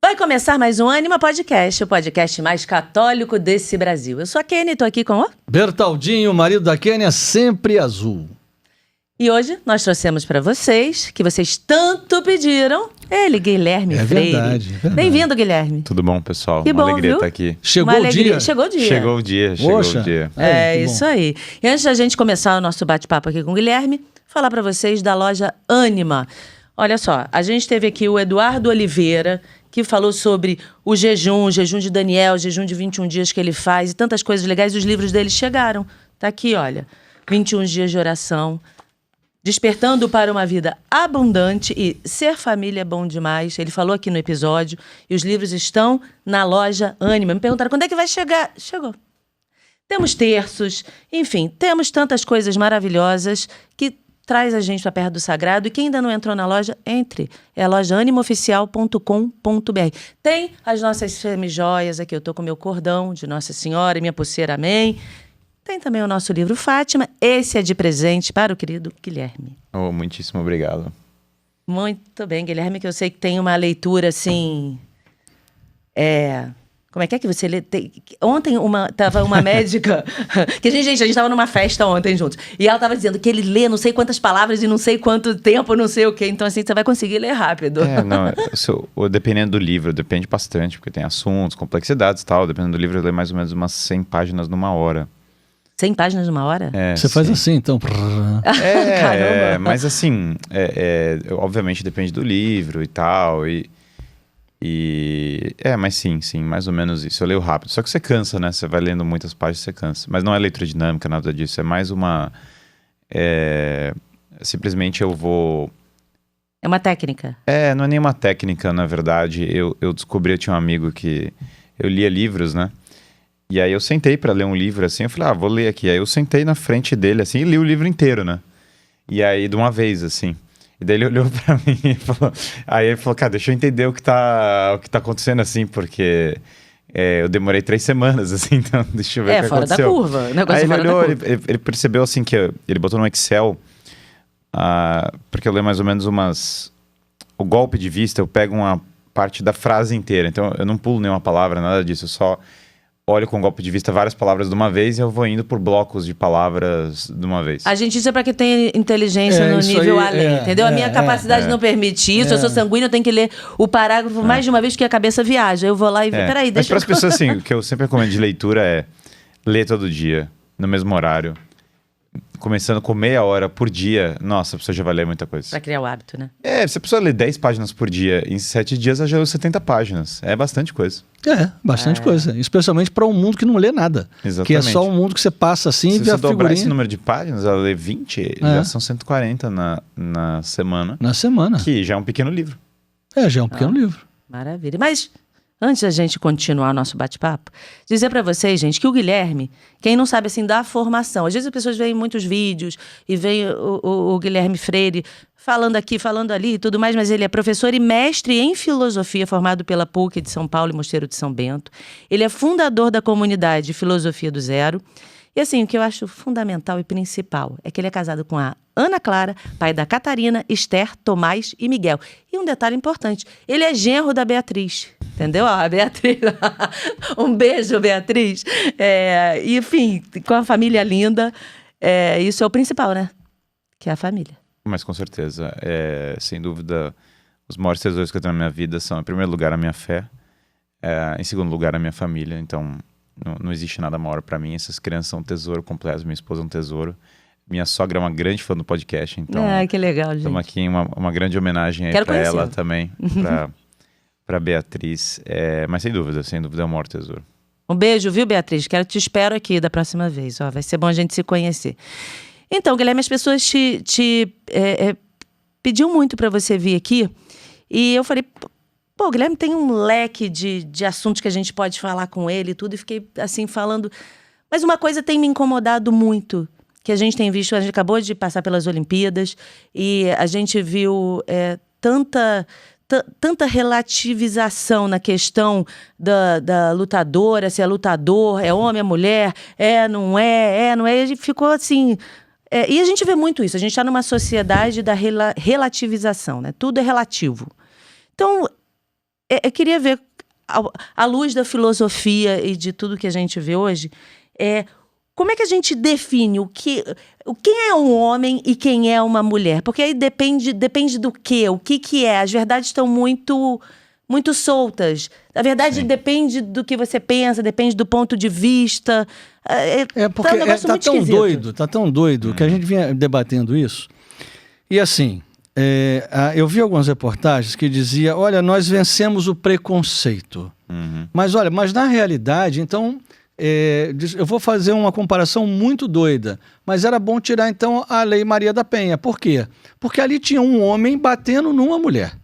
Vai começar mais um Ânima Podcast, o podcast mais católico desse Brasil. Eu sou a Kenny, estou aqui com o Bertaldinho, marido da Kênia, sempre azul. E hoje nós trouxemos para vocês, que vocês tanto pediram, ele, Guilherme Freire. Verdade. Bem-vindo, Guilherme. Tudo bom, pessoal? Que Uma bom, alegria viu? estar aqui. Chegou o dia. Chegou o dia. Chegou o dia, chegou Poxa. o dia. É Que bom. isso aí. E antes da gente começar o nosso bate-papo aqui com o Guilherme, falar para vocês da loja Ânima. Olha só, a gente teve aqui o Eduardo Oliveira, que falou sobre o jejum de Daniel, o jejum de 21 dias que ele faz e tantas coisas legais. Os livros dele chegaram. Tá aqui, olha. 21 dias de oração, Despertando para uma Vida Abundante e Ser Família é Bom Demais. Ele falou aqui no episódio. E os livros estão na loja Ânima. Me perguntaram quando é que vai chegar. Chegou. Temos terços, enfim, temos tantas coisas maravilhosas que traz a gente para perto do sagrado. E quem ainda não entrou na loja, entre. É a loja animaoficial.com.br. Tem as nossas semijoias aqui. Eu estou com meu cordão de Nossa Senhora e minha pulseira, amém. Tem também o nosso livro Fátima. Esse é de presente para o querido Guilherme. Oh, muitíssimo obrigado. Muito bem, Guilherme, que eu sei que tem uma leitura assim... Como é que você lê? Ontem tava uma médica... que a gente estava numa festa ontem juntos. E ela estava dizendo que ele lê não sei quantas palavras e não sei quanto tempo, não sei o quê. Então, assim, você vai conseguir ler rápido. Dependendo do livro, depende bastante, porque tem assuntos, complexidades e tal. Dependendo do livro, eu leio mais ou menos umas 100 páginas numa hora. 100 páginas numa hora? Você faz assim, então. Caramba. Mas assim, obviamente depende do livro e tal. Mas sim, mais ou menos isso. Eu leio rápido. Só que você cansa, né? Você vai lendo muitas páginas, você cansa. Mas não é leitura dinâmica, nada disso. É mais uma... simplesmente eu vou... É uma técnica? Não é nem uma técnica, na verdade. Eu descobri, eu tinha um amigo que... Eu lia livros, né? E aí eu sentei pra ler um livro, assim. Eu falei, vou ler aqui. Aí eu sentei na frente dele, assim, e li o livro inteiro, né? E aí, de uma vez, assim... E daí ele olhou pra mim e falou... Aí ele falou, cara, deixa eu entender o que tá acontecendo, assim, porque... eu demorei 3 semanas, assim, então deixa eu ver o que fora aconteceu. da curva. O negócio aí ele fora olhou, da curva. ele percebeu, assim, que ele botou no Excel... porque eu leio mais ou menos o golpe de vista, eu pego uma parte da frase inteira. Então, eu não pulo nenhuma palavra, nada disso. Eu só olho com golpe de vista várias palavras de uma vez e eu vou indo por blocos de palavras de uma vez. A gente, isso é pra quem tem inteligência no nível além, entendeu? A minha capacidade não permite isso. Eu sou sanguínea, eu tenho que ler o parágrafo mais de uma vez, porque a cabeça viaja. Eu vou lá e... Peraí, Mas deixa para as pessoas, assim, o que eu sempre recomendo de leitura é ler todo dia, no mesmo horário. Começando com meia hora por dia, nossa, a pessoa já vai ler muita coisa. Pra criar o hábito, né? Se a pessoa ler 10 páginas por dia, em 7 dias ela já leu 70 páginas. É bastante coisa. Bastante coisa. Especialmente para um mundo que não lê nada. Exatamente. Que é só um mundo que você passa assim e vê a Se você dobrar esse figurinha. número de páginas, ela lê 20, já são 140 na semana. Na semana. Que já é um pequeno livro. Já é um pequeno livro. Maravilha. Mas, antes da gente continuar o nosso bate-papo, dizer pra vocês, gente, que o Guilherme, quem não sabe, assim, da formação, às vezes as pessoas veem muitos vídeos e veem o Guilherme Freire falando aqui, falando ali e tudo mais, mas ele é professor e mestre em filosofia, formado pela PUC de São Paulo e Mosteiro de São Bento. Ele é fundador da comunidade Filosofia do Zero. E assim, o que eu acho fundamental e principal é que ele é casado com a Ana Clara, pai da Catarina, Esther, Tomás e Miguel. E um detalhe importante, ele é genro da Beatriz, entendeu? A Beatriz, um beijo, Beatriz. E, enfim, com a família linda, isso é o principal, né? Que é a família. Mas com certeza, sem dúvida, os maiores tesouros que eu tenho na minha vida são, em primeiro lugar, a minha fé, em segundo lugar, a minha família. Então, não existe nada maior pra mim. Essas crianças são um tesouro completo, minha esposa é um tesouro. Minha sogra é uma grande fã do podcast, então... que legal, gente. Estamos aqui em uma grande homenagem aí pra ela também, pra Beatriz. Mas sem dúvida é o maior tesouro. Um beijo, viu, Beatriz? Te espero aqui da próxima vez. Vai ser bom a gente se conhecer. Então, Guilherme, as pessoas te pediam muito para você vir aqui. E eu falei, pô, Guilherme tem um leque de assuntos que a gente pode falar com ele e tudo. E fiquei, assim, falando... Mas uma coisa tem me incomodado muito, que a gente tem visto... A gente acabou de passar pelas Olimpíadas e a gente viu tanta relativização na questão da lutadora, se é lutador, é homem, é mulher, não é. E a gente ficou assim... e a gente vê muito isso, a gente está numa sociedade da relativização, né? Tudo é relativo. Então, Eu queria ver, à luz da filosofia e de tudo que a gente vê hoje, como é que a gente define quem é um homem e quem é uma mulher? Porque aí depende do quê? O que é? As verdades estão muito soltas. A verdade depende do que você pensa, depende do ponto de vista. Porque tá um negócio muito esquisito. Tá tão doido que a gente vinha debatendo isso. E assim, eu vi algumas reportagens que dizia, olha, nós vencemos o preconceito. Mas na realidade, então, eu vou fazer uma comparação muito doida, mas era bom tirar então a Lei Maria da Penha. Por quê? Porque ali tinha um homem batendo numa mulher.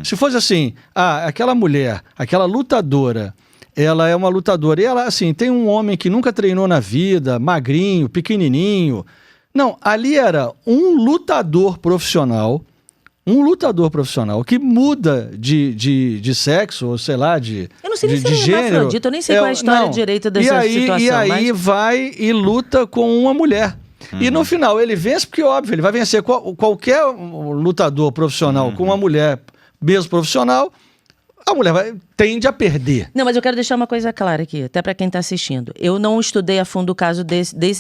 Se fosse assim, aquela mulher, aquela lutadora, ela é uma lutadora, e ela, assim, tem um homem que nunca treinou na vida, magrinho, pequenininho. Não, ali era um lutador profissional que muda de sexo, ou sei lá, de Eu não sei nem se de ele é gênero. hermafrodita, eu nem sei qual é a história direita dessa situação. E aí vai e luta com uma mulher. E no final ele vence, porque óbvio, ele vai vencer qualquer lutador profissional com uma mulher mesmo profissional, a mulher tende a perder. Não, mas eu quero deixar uma coisa clara aqui, até para quem está assistindo. Eu não estudei a fundo o caso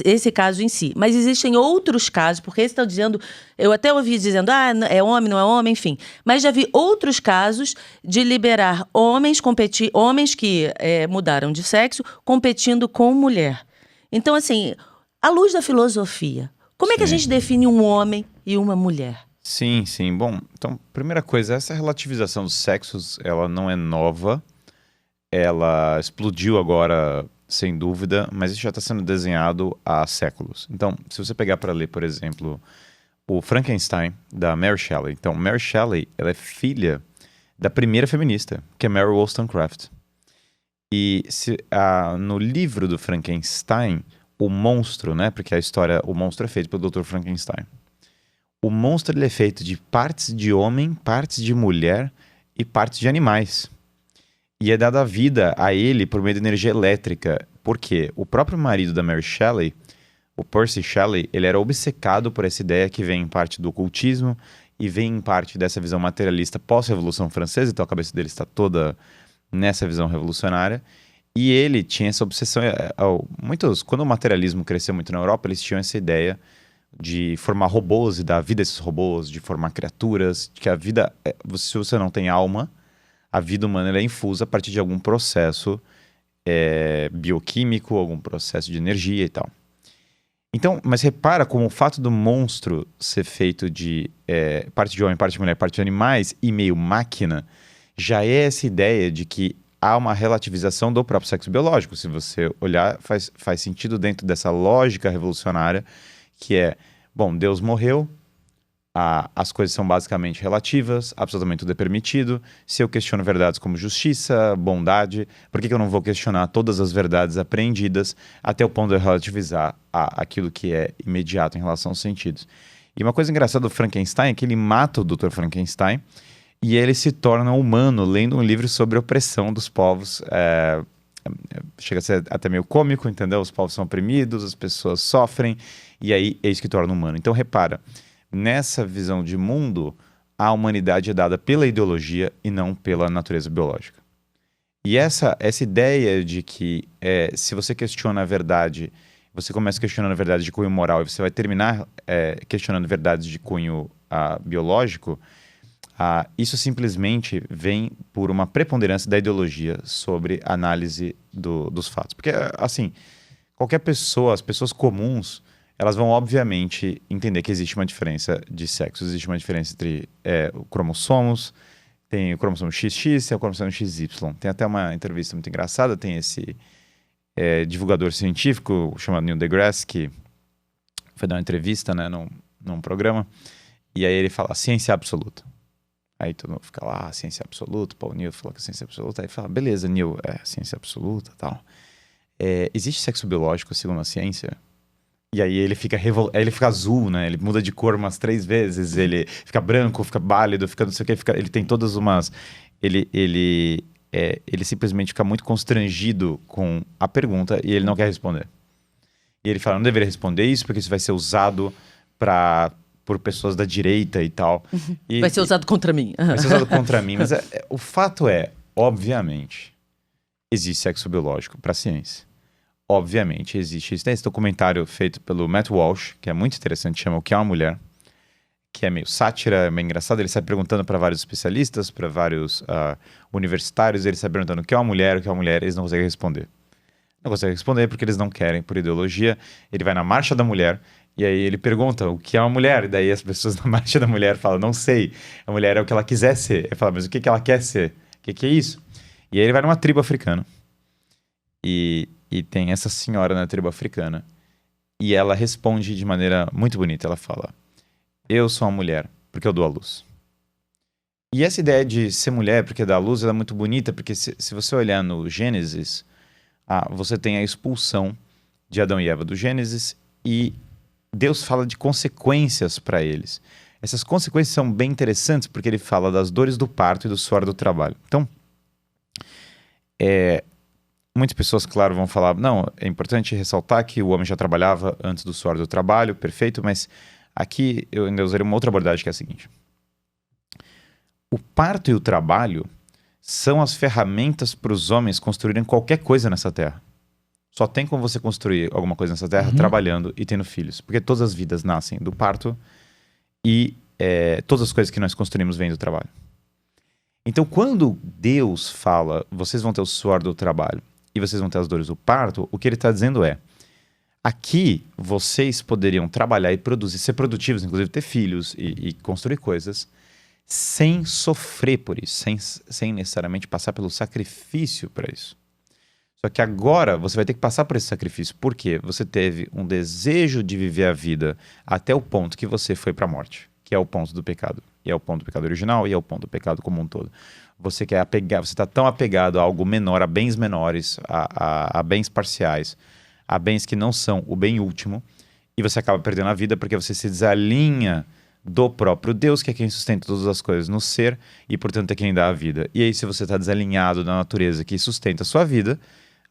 esse caso em si, mas existem outros casos, porque esse está dizendo, eu até ouvi dizendo, é homem, não é homem, enfim. Mas já vi outros casos de liberar homens que mudaram de sexo, competindo com mulher. Então, assim, à luz da filosofia, como é que a gente define um homem e uma mulher? Sim. Bom, então, primeira coisa, essa relativização dos sexos, ela não é nova. Ela explodiu agora, sem dúvida, mas isso já está sendo desenhado há séculos. Então, se você pegar para ler, por exemplo, o Frankenstein, da Mary Shelley. Então, Mary Shelley, ela é filha da primeira feminista, que é Mary Wollstonecraft. E no livro do Frankenstein, o monstro, né? Porque o monstro é feito pelo Dr. Frankenstein. O monstro ele é feito de partes de homem, partes de mulher e partes de animais. E é dada vida a ele por meio de energia elétrica. Por quê? O próprio marido da Mary Shelley, o Percy Shelley, ele era obcecado por essa ideia que vem em parte do ocultismo e vem em parte dessa visão materialista pós-Revolução Francesa. Então a cabeça dele está toda nessa visão revolucionária. E ele tinha essa obsessão. Quando o materialismo cresceu muito na Europa, eles tinham essa ideia de formar robôs e dar vida a esses robôs, de formar criaturas, de que a vida, se você não tem alma, a vida humana ela é infusa a partir de algum processo bioquímico, algum processo de energia e tal. Então, mas repara como o fato do monstro ser feito de parte de homem, parte de mulher, parte de animais e meio máquina, já é essa ideia de que há uma relativização do próprio sexo biológico. Se você olhar, faz sentido dentro dessa lógica revolucionária que Deus morreu, as coisas são basicamente relativas, absolutamente tudo é permitido. Se eu questiono verdades como justiça, bondade, por que eu não vou questionar todas as verdades apreendidas até o ponto de eu relativizar aquilo que é imediato em relação aos sentidos? E uma coisa engraçada do Frankenstein é que ele mata o Dr. Frankenstein e ele se torna humano lendo um livro sobre a opressão dos povos. Chega a ser até meio cômico, entendeu? Os povos são oprimidos, as pessoas sofrem, e aí é isso que torna humano. Então repara, nessa visão de mundo, a humanidade é dada pela ideologia e não pela natureza biológica. E essa ideia de que se você questiona a verdade, você começa questionando a verdade de cunho moral e você vai terminar questionando verdades de cunho biológico, isso simplesmente vem por uma preponderância da ideologia sobre a análise dos fatos. Porque, assim, qualquer pessoa, as pessoas comuns, elas vão obviamente entender que existe uma diferença de sexo, existe uma diferença entre cromossomos, tem o cromossomo XX e o cromossomo XY. Tem até uma entrevista muito engraçada, tem esse divulgador científico chamado Neil deGrasse, que foi dar uma entrevista, né, num programa, e aí ele fala ciência absoluta. Aí todo mundo fica lá, ciência absoluta, o Neil falou que é ciência absoluta, aí fala, beleza, Neil, ciência absoluta e tal. Existe sexo biológico segundo a ciência? E aí ele fica azul, né? Ele muda de cor umas 3 vezes, ele fica branco, fica pálido, fica não sei o que, ele tem todas umas... Ele simplesmente fica muito constrangido com a pergunta e ele não quer responder. E ele fala, não deveria responder isso porque isso vai ser usado por pessoas da direita e tal. Vai ser usado contra mim. Vai ser usado contra mim. Mas o fato obviamente, existe sexo biológico para a ciência. Obviamente, existe. Tem esse documentário feito pelo Matt Walsh, que é muito interessante, chama O que é uma Mulher, que é meio sátira, é meio engraçado. Ele sai perguntando para vários especialistas, para vários universitários, ele sai perguntando o que é uma mulher, eles não conseguem responder. Não conseguem responder porque eles não querem, por ideologia. Ele vai na Marcha da Mulher, e aí ele pergunta o que é uma mulher, e daí as pessoas na Marcha da Mulher falam, não sei, a mulher é o que ela quiser ser. Ele fala, mas o que ela quer ser? O que é isso? E aí ele vai numa tribo africana, e tem essa senhora na tribo africana, e ela responde de maneira muito bonita, ela fala, eu sou uma mulher porque eu dou à luz. E essa ideia de ser mulher porque dá à luz, ela é muito bonita, porque se você olhar no Gênesis, você tem a expulsão de Adão e Eva do Gênesis, e Deus fala de consequências para eles. Essas consequências são bem interessantes, porque ele fala das dores do parto e do suor do trabalho. Então, muitas pessoas, claro, vão falar, não, é importante ressaltar que o homem já trabalhava antes do suor do trabalho, perfeito, mas aqui eu ainda usaria uma outra abordagem, que é a seguinte. O parto e o trabalho são as ferramentas para os homens construírem qualquer coisa nessa terra. Só tem como você construir alguma coisa nessa terra trabalhando e tendo filhos. Porque todas as vidas nascem do parto e todas as coisas que nós construímos vêm do trabalho. Então, quando Deus fala, vocês vão ter o suor do trabalho e vocês vão ter as dores do parto, o que ele está dizendo é, aqui vocês poderiam trabalhar e produzir, ser produtivos, inclusive ter filhos e construir coisas, sem sofrer por isso, sem necessariamente passar pelo sacrifício para isso. Só que agora você vai ter que passar por esse sacrifício, porque você teve um desejo de viver a vida até o ponto que você foi para a morte, que é o ponto do pecado. E é o ponto do pecado original e é o ponto do pecado como um todo. Você está tão apegado a algo menor, a bens menores, a bens parciais, a bens que não são o bem último, e você acaba perdendo a vida porque você se desalinha do próprio Deus, que é quem sustenta todas as coisas no ser, e portanto é quem dá a vida. E aí, se você está desalinhado da natureza que sustenta a sua vida,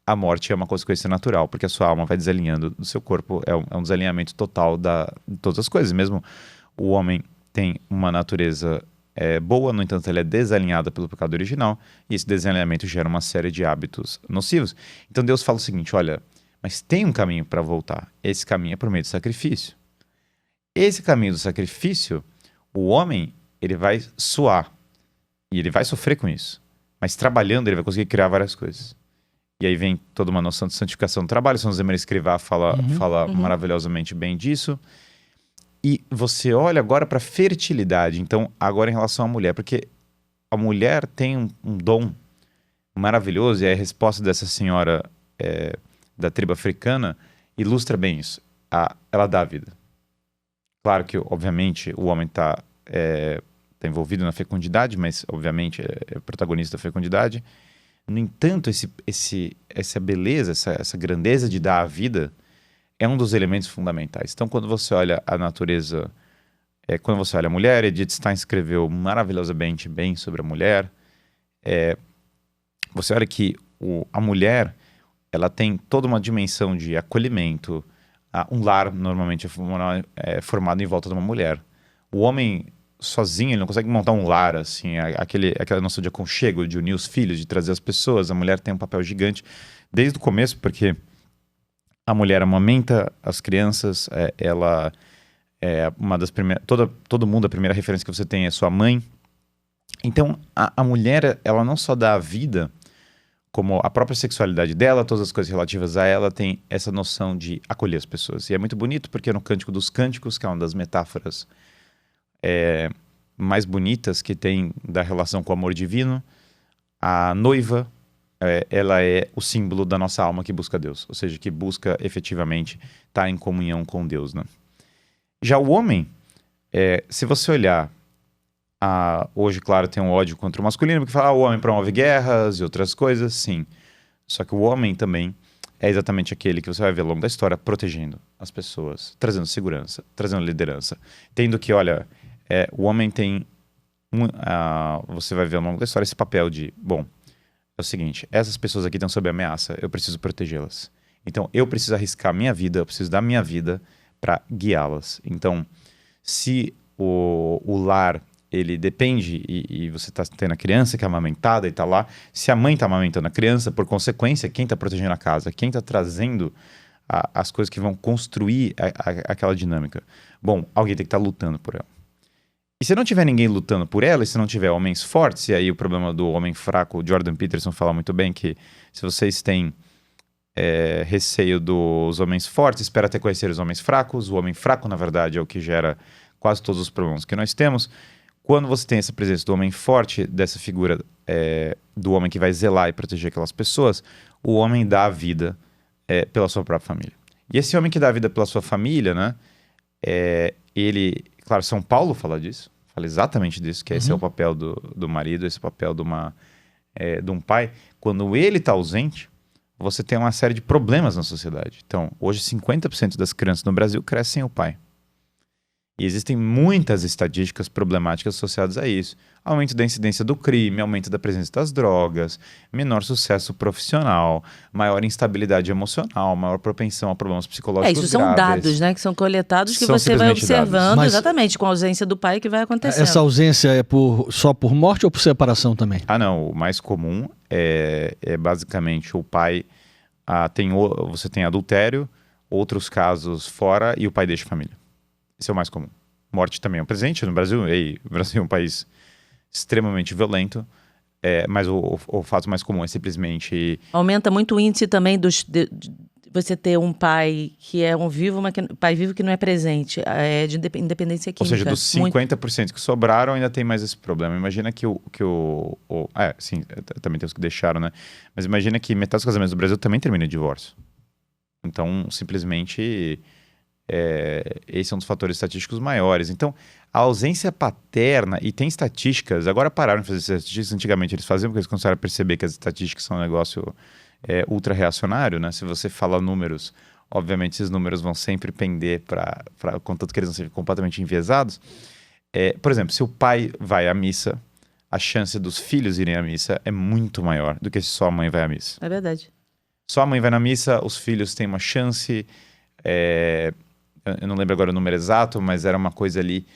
a morte é uma consequência natural, porque a sua alma vai desalinhando do seu corpo, é um desalinhamento total de todas as coisas. Mesmo o homem tem uma natureza boa, no entanto ele é desalinhado pelo pecado original, e esse desalinhamento gera uma série de hábitos nocivos. Então Deus fala o seguinte, olha, mas tem um caminho para voltar, esse caminho é por meio do sacrifício. Esse caminho do sacrifício, o homem, ele vai suar, e ele vai sofrer com isso, mas trabalhando ele vai conseguir criar várias coisas. E aí vem toda uma noção de santificação do trabalho. São José Maria Escrivá fala maravilhosamente bem disso. E você olha agora para a fertilidade. Então, agora em relação à mulher. Porque a mulher tem um dom maravilhoso. E a resposta dessa senhora da tribo africana ilustra bem isso. Ela dá a vida. Claro que, obviamente, o homem está envolvido na fecundidade. Mas, obviamente, é protagonista da fecundidade. No entanto, essa beleza, essa grandeza de dar a vida é um dos elementos fundamentais. Então, quando você olha a natureza, quando você olha a mulher, Edith Stein escreveu maravilhosamente bem sobre a mulher. Você olha que a mulher, ela tem toda uma dimensão de acolhimento. Um lar, normalmente, é formado em volta de uma mulher. O homem sozinho, ele não consegue montar um lar, assim, aquela noção de aconchego, de unir os filhos, de trazer as pessoas. A mulher tem um papel gigante desde o começo, porque a mulher amamenta as crianças, ela é uma das primeiras... Todo mundo, a primeira referência que você tem é sua mãe. Então, a mulher, ela não só dá a vida, como a própria sexualidade dela, todas as coisas relativas a ela, tem essa noção de acolher as pessoas. E é muito bonito, porque no Cântico dos Cânticos, que é uma das metáforas mais bonitas que tem da relação com o amor divino, a noiva, ela é o símbolo da nossa alma que busca Deus, ou seja, que busca efetivamente estar em comunhão com Deus, né? Já o homem, se você olhar, hoje, claro, tem um ódio contra o masculino, porque fala, o homem promove guerras e outras coisas, sim. Só que o homem também é exatamente aquele que você vai ver ao longo da história protegendo as pessoas, trazendo segurança, trazendo liderança, tendo que, olha... o homem tem, você vai ver ao longo da história esse papel de, bom, é o seguinte, essas pessoas aqui estão sob ameaça, eu preciso protegê-las. Então, eu preciso arriscar minha vida, eu preciso dar minha vida para guiá-las. Então, se o lar, ele depende, e você está tendo a criança que é amamentada e está lá. Se a mãe está amamentando a criança, por consequência, quem está protegendo a casa, quem está trazendo as coisas que vão construir aquela dinâmica? Bom, alguém tem que estar lutando por ela. E se não tiver ninguém lutando por ela, e se não tiver homens fortes, e aí o problema do homem fraco, o Jordan Peterson fala muito bem que se vocês têm receio dos homens fortes, espera até conhecer os homens fracos. O homem fraco, na verdade, é o que gera quase todos os problemas que nós temos. Quando você tem essa presença do homem forte, dessa figura do homem que vai zelar e proteger aquelas pessoas, o homem dá a vida pela sua própria família. E esse homem que dá a vida pela sua família, né? Ele... Claro, São Paulo fala disso. Fala exatamente disso, que esse é o papel do marido, esse é o papel de um pai. Quando ele está ausente, você tem uma série de problemas na sociedade. Então, hoje 50% das crianças no Brasil crescem sem o pai. E existem muitas estatísticas problemáticas associadas a isso. Aumento da incidência do crime, aumento da presença das drogas, menor sucesso profissional, maior instabilidade emocional, maior propensão a problemas psicológicos isso são graves. dados, né, que são coletados, que São você vai simplesmente dados. observando Mas exatamente com a ausência do pai que vai acontecendo. Essa ausência é só por morte ou por separação também? Ah, não. O mais comum é basicamente o pai... você tem adultério, outros casos fora, e o pai deixa a família. Esse é o mais comum. Morte também é um presente no Brasil. O Brasil é um país extremamente violento, mas o fato mais comum é simplesmente... Aumenta muito o índice também de você ter um pai que é um vivo, mas pai vivo que não é presente, de independência química. Ou seja, dos 50% que sobraram, ainda tem mais esse problema. Imagina sim, também tem os que deixaram, né? Mas imagina que metade dos casamentos do Brasil também termina em divórcio. Então, simplesmente... esse é um dos fatores estatísticos maiores. Então, a ausência paterna, e tem estatísticas, agora pararam de fazer estatísticas, antigamente eles faziam, porque eles começaram a perceber que as estatísticas são um negócio ultra reacionário, né? Se você fala números, obviamente esses números vão sempre pender contanto que eles não sejam completamente enviesados. Por exemplo, se o pai vai à missa, a chance dos filhos irem à missa é muito maior do que se só a mãe vai à missa. É verdade. Só a mãe vai na missa, os filhos têm uma chance... eu não lembro agora o número exato, mas era uma coisa ali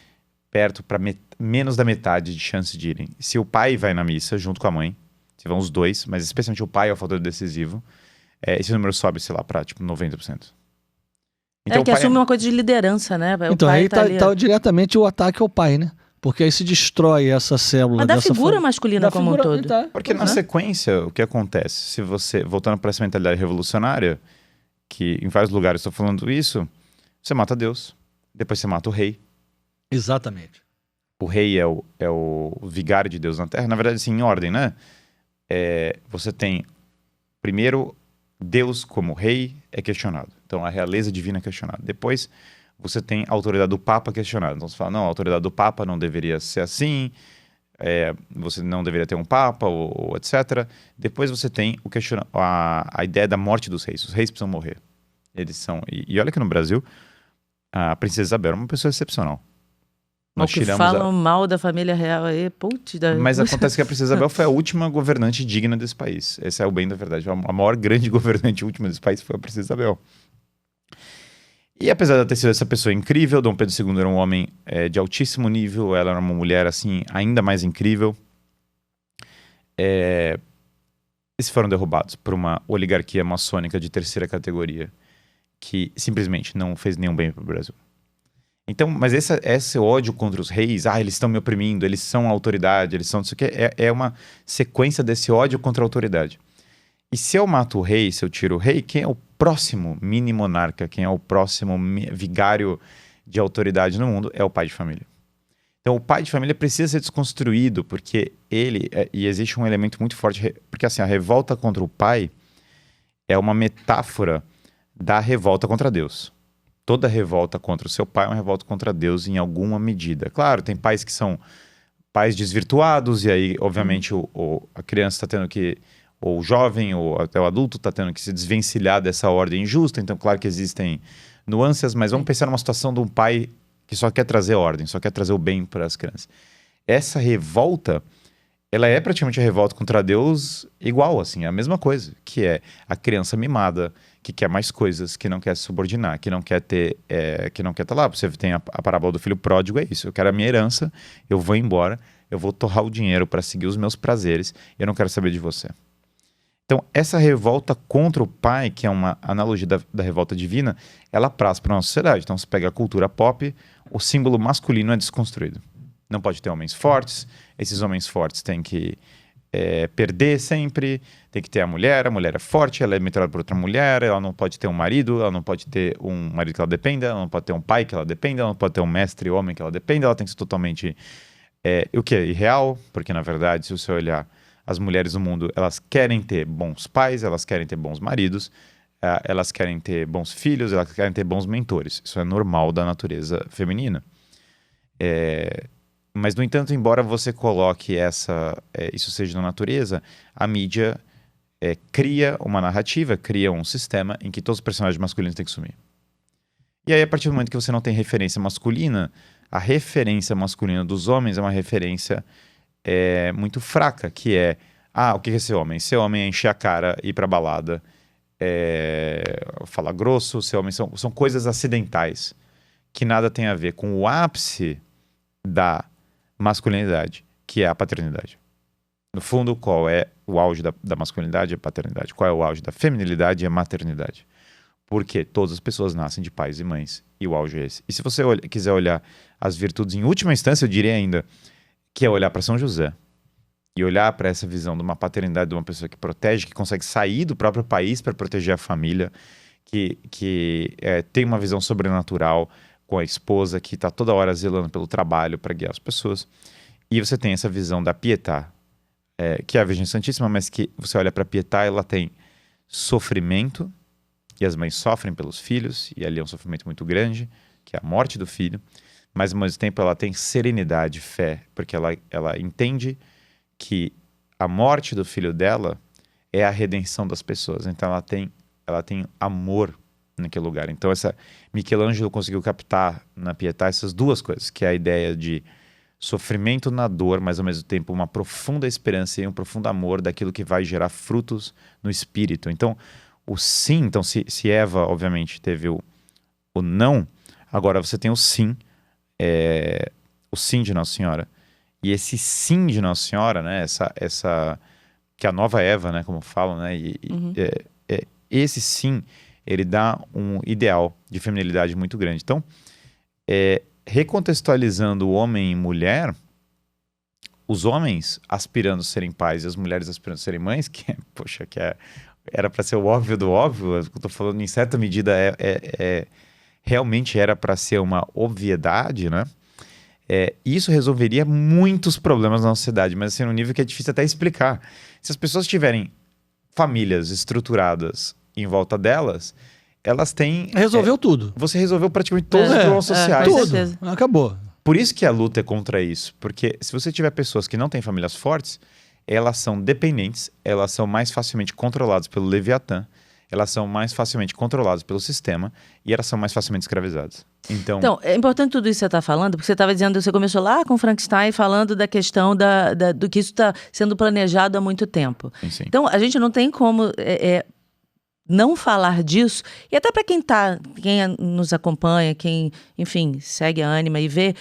perto para menos da metade de chance de irem. Se o pai vai na missa junto com a mãe, se vão os dois, mas especialmente o pai é o fator decisivo, esse número sobe, sei lá, para tipo 90%. Então, que assume uma coisa de liderança, né? Então aí tá diretamente o ataque ao pai, né? Porque aí se destrói essa célula. Mas da figura masculina como um todo. Porque na sequência, o que acontece? Se você, voltando para essa mentalidade revolucionária, que em vários lugares estou falando isso, você mata Deus, depois você mata o rei. Exatamente. O rei é o vigário de Deus na terra. Na verdade, assim, em ordem, né? Você tem, primeiro, Deus como rei é questionado. Então, a realeza divina é questionada. Depois, você tem a autoridade do Papa questionada. Então, você fala, não, a autoridade do Papa não deveria ser assim, você não deveria ter um Papa, ou etc. Depois, você tem a ideia da morte dos reis. Os reis precisam morrer. Eles são... E olha que no Brasil, a princesa Isabel é uma pessoa excepcional. Nós que falam mal da família real aí, Mas acontece que a princesa Isabel foi a última governante digna desse país. Esse é o bem da verdade. A maior grande governante última desse país foi a princesa Isabel. E apesar de ter sido essa pessoa incrível, Dom Pedro II era um homem de altíssimo nível, ela era uma mulher assim ainda mais incrível. Eles foram derrubados por uma oligarquia maçônica de terceira categoria que simplesmente não fez nenhum bem para o Brasil. Então, mas esse ódio contra os reis, eles estão me oprimindo, eles são a autoridade, eles são isso aqui, é uma sequência desse ódio contra a autoridade. E se eu mato o rei, se eu tiro o rei, quem é o próximo mini monarca, quem é o próximo vigário de autoridade no mundo é o pai de família. Então, o pai de família precisa ser desconstruído, porque e existe um elemento muito forte, porque assim, a revolta contra o pai é uma metáfora da revolta contra Deus. Toda revolta contra o seu pai é uma revolta contra Deus em alguma medida. Claro, tem pais que são pais desvirtuados, e aí, obviamente, a criança está tendo que, ou o jovem, ou até o adulto está tendo que se desvencilhar dessa ordem injusta. Então, claro que existem nuances, mas vamos pensar numa situação de um pai que só quer trazer ordem, só quer trazer o bem para as crianças. Essa revolta, ela é praticamente a revolta contra Deus igual, assim, a mesma coisa, que é a criança mimada, que quer mais coisas, que não quer se subordinar, que não quer ter, que não quer estar lá. Você tem a parábola do filho pródigo, é isso. Eu quero a minha herança, eu vou embora, eu vou torrar o dinheiro para seguir os meus prazeres, eu não quero saber de você. Então, essa revolta contra o pai, que é uma analogia da revolta divina, ela traz para a nossa sociedade. Então, você pega a cultura pop, o símbolo masculino é desconstruído. Não pode ter homens fortes, esses homens fortes têm que perder sempre, tem que ter a mulher é forte, ela é mentorada por outra mulher, ela não pode ter um marido, ela não pode ter um marido que ela dependa, ela não pode ter um pai que ela dependa, ela não pode ter um mestre homem que ela dependa, ela tem que ser totalmente, o que é irreal, porque na verdade, se você olhar as mulheres do mundo, elas querem ter bons pais, elas querem ter bons maridos, elas querem ter bons filhos, elas querem ter bons mentores. Isso é normal da natureza feminina. Mas, no entanto, embora você coloque isso seja na natureza, a mídia cria uma narrativa, cria um sistema em que todos os personagens masculinos têm que sumir. E aí, a partir do momento que você não tem referência masculina, a referência masculina dos homens é uma referência muito fraca, que é, o que é ser homem? Ser homem é encher a cara, ir pra balada, falar grosso, ser homem são coisas acidentais, que nada tem a ver com o ápice da masculinidade, que é a paternidade. No fundo, qual é o auge da masculinidade? É a paternidade. Qual é o auge da feminilidade? É a maternidade. Porque todas as pessoas nascem de pais e mães, e o auge é esse. E se você quiser olhar as virtudes em última instância, eu diria ainda que é olhar para São José e olhar para essa visão de uma paternidade, de uma pessoa que protege, que consegue sair do próprio país para proteger a família, que tem uma visão sobrenatural com a esposa, que está toda hora zelando pelo trabalho para guiar as pessoas. E você tem essa visão da Pietà, que é a Virgem Santíssima, mas que você olha para a Pietà, ela tem sofrimento, e as mães sofrem pelos filhos, e ali é um sofrimento muito grande, que é a morte do filho, mas ao mesmo tempo ela tem serenidade, fé, porque ela entende que a morte do filho dela é a redenção das pessoas. Então ela tem amor naquele lugar. Então Michelangelo conseguiu captar na Pietà essas duas coisas, que é a ideia de sofrimento na dor, mas ao mesmo tempo uma profunda esperança e um profundo amor daquilo que vai gerar frutos no espírito. Então, o sim, então se Eva, obviamente, teve o não, agora você tem o sim de Nossa Senhora. E esse sim de Nossa Senhora, né, essa que é a nova Eva, né, como falam, né, esse sim, ele dá um ideal de feminilidade muito grande. Então, recontextualizando o homem e mulher, os homens aspirando a serem pais e as mulheres aspirando a serem mães, era para ser o óbvio do óbvio, eu estou falando em certa medida realmente era para ser uma obviedade, né? Isso resolveria muitos problemas na sociedade, mas assim, num nível que é difícil até explicar. Se as pessoas tiverem famílias estruturadas em volta delas, elas têm... Resolveu tudo. Você resolveu praticamente todos os problemas sociais. Tudo. Acabou. Por isso que a luta é contra isso. Porque se você tiver pessoas que não têm famílias fortes, elas são dependentes, elas são mais facilmente controladas pelo Leviatã, elas são mais facilmente controladas pelo sistema e elas são mais facilmente escravizadas. Então, é importante tudo isso que você está falando, porque você estava dizendo, você começou lá com Frankenstein falando da questão do que isso está sendo planejado há muito tempo. sim. Então, a gente não tem como não falar disso, e até para quem nos acompanha, quem, enfim, segue a Ânima e vê,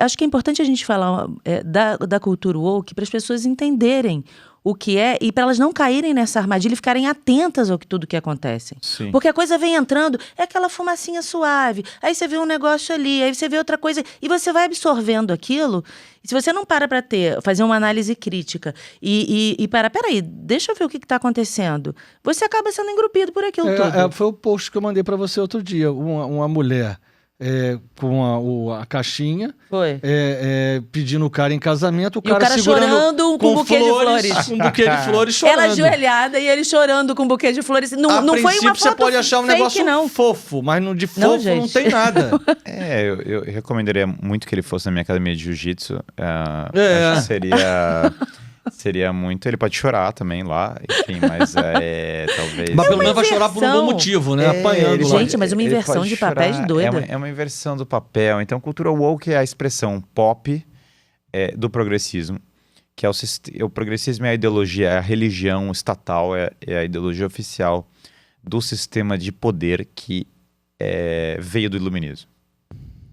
acho que é importante a gente falar da cultura woke para as pessoas entenderem o que é, e para elas não caírem nessa armadilha e ficarem atentas ao tudo que acontece. Sim. Porque a coisa vem entrando, é aquela fumacinha suave, aí você vê um negócio ali, aí você vê outra coisa, e você vai absorvendo aquilo, e se você não para fazer uma análise crítica e peraí, deixa eu ver o que está acontecendo, você acaba sendo engrupido por aquilo tudo. Foi o post que eu mandei para você outro dia, uma mulher... com a caixinha, Foi. pedindo o cara em casamento, o e o cara chorando com um buquê de flores. Com um buquê de flores chorando. Ela ajoelhada e ele chorando com um buquê de flores. Não foi uma foto você pode achar um fake, negócio não. fofo, mas de fofo não tem nada. Eu recomendaria muito que ele fosse na minha academia de jiu-jitsu. Acho que seria muito... Ele pode chorar também lá, enfim, mas talvez... Mas pelo menos vai chorar por um bom motivo, né? Apanhando lá. Gente, mas uma inversão de papéis doida. É uma inversão do papel. Então, cultura woke é a expressão pop do progressismo, que é o progressismo é a ideologia, é a religião estatal, é a ideologia oficial do sistema de poder que veio do iluminismo.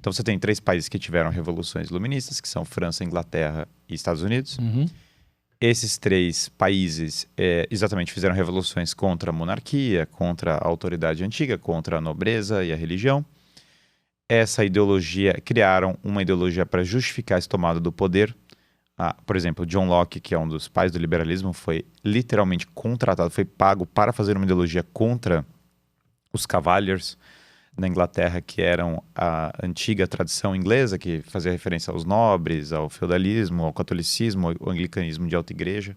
Então você tem 3 países que tiveram revoluções iluministas, que são França, Inglaterra e Estados Unidos. Esses 3 países exatamente fizeram revoluções contra a monarquia, contra a autoridade antiga, contra a nobreza e a religião. Essa ideologia, criaram uma ideologia para justificar essa tomada do poder. Por exemplo, John Locke, que é um dos pais do liberalismo, foi literalmente contratado, foi pago para fazer uma ideologia contra os Cavaliers na Inglaterra, que eram a antiga tradição inglesa, que fazia referência aos nobres, ao feudalismo, ao catolicismo, ao anglicanismo de alta igreja.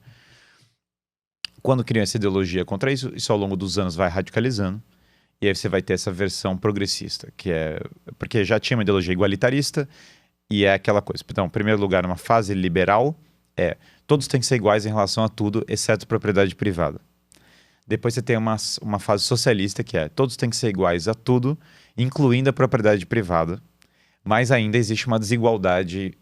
Quando criam essa ideologia contra isso, isso ao longo dos anos vai radicalizando, e aí você vai ter essa versão progressista, que é... Porque já tinha uma ideologia igualitarista, e é aquela coisa. Então, em primeiro lugar, uma fase liberal todos têm que ser iguais em relação a tudo, exceto propriedade privada. Depois você tem uma fase socialista, que todos têm que ser iguais a tudo, incluindo a propriedade privada. Mas ainda existe uma desigualdade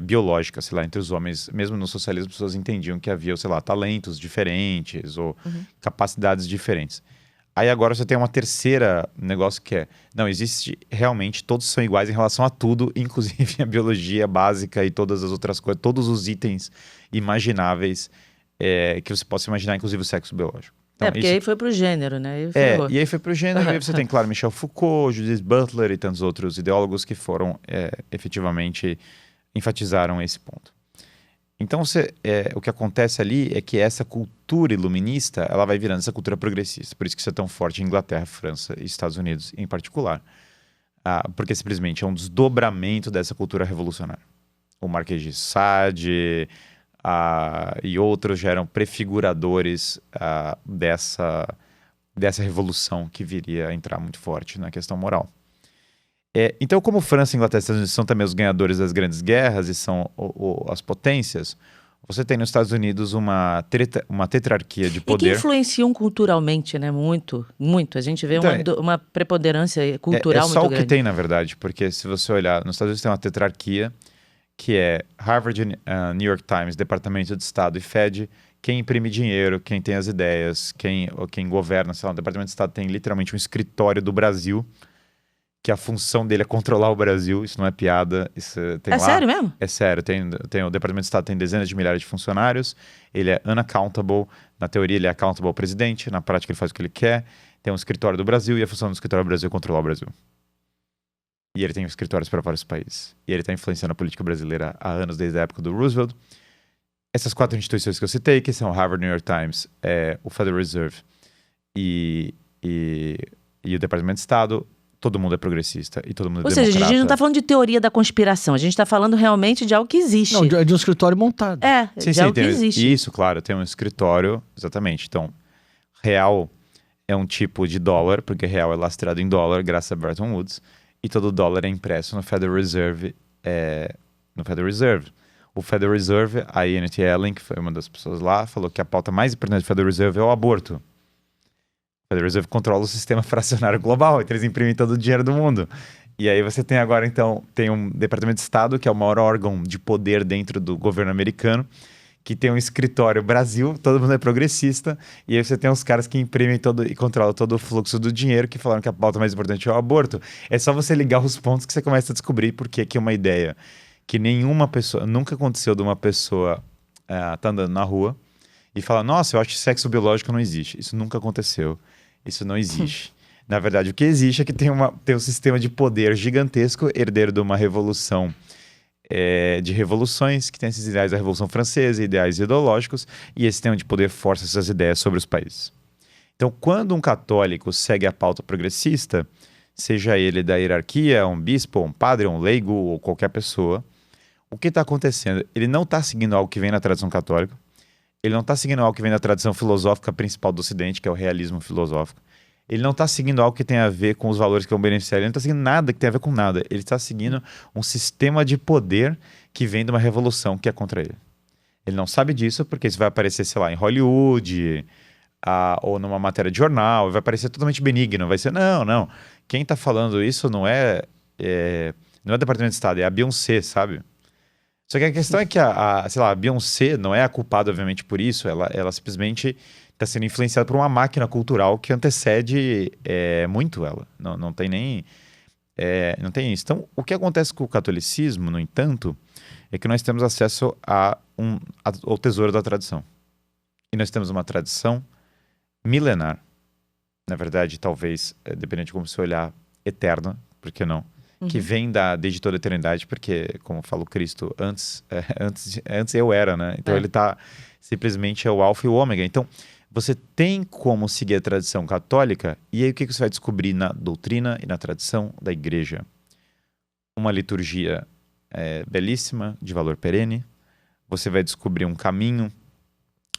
biológica, sei lá, entre os homens. Mesmo no socialismo, as pessoas entendiam que havia, sei lá, talentos diferentes ou capacidades diferentes. Aí agora você tem uma terceira negócio que não, existe realmente, todos são iguais em relação a tudo, inclusive a biologia básica e todas as outras coisas, todos os itens imagináveis que você possa imaginar, inclusive o sexo biológico. Então, porque aí foi pro gênero, né? E aí foi pro gênero, e aí você tem, claro, Michel Foucault, Judith Butler e tantos outros ideólogos que foram, efetivamente, enfatizaram esse ponto. Então, o que acontece ali é que essa cultura iluminista, ela vai virando essa cultura progressista. Por isso que isso é tão forte em Inglaterra, França e Estados Unidos em particular. Porque simplesmente é um desdobramento dessa cultura revolucionária. O Marquês de Sade e outros já eram prefiguradores dessa revolução que viria a entrar muito forte na questão moral. Então, como França, Inglaterra e Estados Unidos são também os ganhadores das grandes guerras e são as potências, você tem nos Estados Unidos uma tetrarquia de poder. E que influenciam culturalmente, né? Muito, muito. A gente vê uma preponderância cultural muito grande. É só o que tem, na verdade, porque se você olhar, nos Estados Unidos tem uma tetrarquia, que é Harvard, New York Times, Departamento de Estado e Fed, quem imprime dinheiro, quem tem as ideias, quem governa, sei lá, o Departamento de Estado tem literalmente um escritório do Brasil, que a função dele é controlar o Brasil, isso não é piada. Isso tem sério mesmo? É sério, o Departamento de Estado tem dezenas de milhares de funcionários, ele é unaccountable, na teoria ele é accountable ao presidente, na prática ele faz o que ele quer, tem um escritório do Brasil e a função do escritório do Brasil é controlar o Brasil. E ele tem escritórios para vários países. E ele está influenciando a política brasileira há anos, desde a época do Roosevelt. Essas 4 instituições que eu citei, que são Harvard, New York Times, o Federal Reserve e o Departamento de Estado, todo mundo é progressista e todo mundo é democrata. Ou seja, a gente não está falando de teoria da conspiração, a gente está falando realmente de algo que existe. Não, de um escritório montado. De algo que existe. Isso, claro, tem um escritório, exatamente. Então, real é um tipo de dólar, porque real é lastreado em dólar, graças a Bretton Woods, e todo dólar é impresso no Federal Reserve. O Federal Reserve, a Janet Yellen, que foi uma das pessoas lá, falou que a pauta mais importante do Federal Reserve é o aborto. O Federal Reserve controla o sistema fracionário global, então eles imprimem todo o dinheiro do mundo. E aí você tem agora, então, tem um Departamento de Estado, que é o maior órgão de poder dentro do governo americano, que tem um escritório Brasil, todo mundo é progressista, e aí você tem os caras que imprimem e controlam todo o fluxo do dinheiro, que falaram que a pauta mais importante é o aborto. É só você ligar os pontos que você começa a descobrir por que é uma ideia que nenhuma pessoa, nunca aconteceu de uma pessoa tá andando na rua e falar, nossa, eu acho que sexo biológico não existe. Isso nunca aconteceu. Isso não existe. Na verdade, o que existe é que tem um sistema de poder gigantesco, herdeiro de uma revolução, de revoluções, que tem esses ideais da Revolução Francesa, ideais ideológicos, e esse sistema de poder força essas ideias sobre os países. Então, quando um católico segue a pauta progressista, seja ele da hierarquia, um bispo, um padre, um leigo ou qualquer pessoa, o que está acontecendo? Ele não está seguindo algo que vem na tradição católica, ele não está seguindo algo que vem da tradição filosófica principal do Ocidente, que é o realismo filosófico. Ele não está seguindo algo que tem a ver com os valores que vão beneficiar. Ele não está seguindo nada que tenha a ver com nada. Ele está seguindo um sistema de poder que vem de uma revolução que é contra ele. Ele não sabe disso porque isso vai aparecer, sei lá, em Hollywood, ou numa matéria de jornal, vai parecer totalmente benigno. Vai ser, não. Quem está falando isso não é Departamento de Estado, é a Beyoncé, sabe? Só que a questão é que sei lá, a Beyoncé não é a culpada, obviamente, por isso. Ela simplesmente está sendo influenciada por uma máquina cultural que antecede muito ela. Não tem nem... não tem isso. Então, o que acontece com o catolicismo, no entanto, é que nós temos acesso ao tesouro da tradição. E nós temos uma tradição milenar. Na verdade, talvez, dependendo de como você olhar, eterna, por que não? Que vem desde toda a eternidade, porque, como fala o Cristo, antes eu era, né? Então ele simplesmente é o alfa e o ômega. Então, você tem como seguir a tradição católica, e aí o que você vai descobrir na doutrina e na tradição da igreja? Uma liturgia belíssima, de valor perene, você vai descobrir um caminho,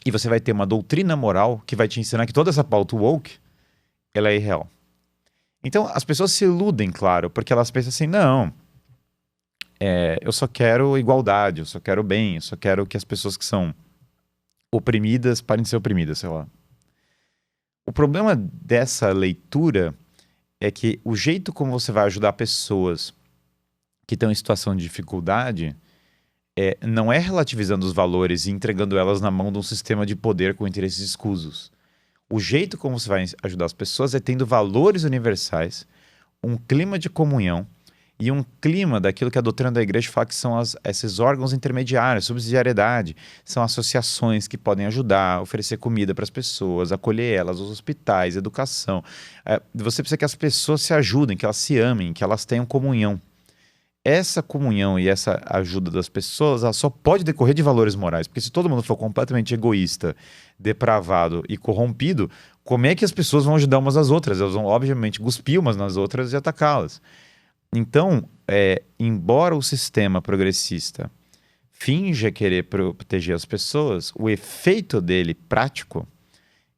e você vai ter uma doutrina moral que vai te ensinar que toda essa pauta woke, ela é irreal. Então, as pessoas se iludem, claro, porque elas pensam assim, não, eu só quero igualdade, eu só quero bem, eu só quero que as pessoas que são oprimidas parem de ser oprimidas, sei lá. O problema dessa leitura é que o jeito como você vai ajudar pessoas que estão em situação de dificuldade não é relativizando os valores e entregando elas na mão de um sistema de poder com interesses escusos. O jeito como você vai ajudar as pessoas é tendo valores universais, um clima de comunhão e um clima daquilo que a doutrina da igreja fala que são esses órgãos intermediários, subsidiariedade, são associações que podem ajudar, oferecer comida para as pessoas, acolher elas, os hospitais, educação. Você precisa que as pessoas se ajudem, que elas se amem, que elas tenham comunhão. Essa comunhão e essa ajuda das pessoas, ela só pode decorrer de valores morais, porque se todo mundo for completamente egoísta, depravado e corrompido, como é que as pessoas vão ajudar umas às outras? Elas vão, obviamente, cuspir umas nas outras e atacá-las. Então, embora o sistema progressista finja querer proteger as pessoas, o efeito dele prático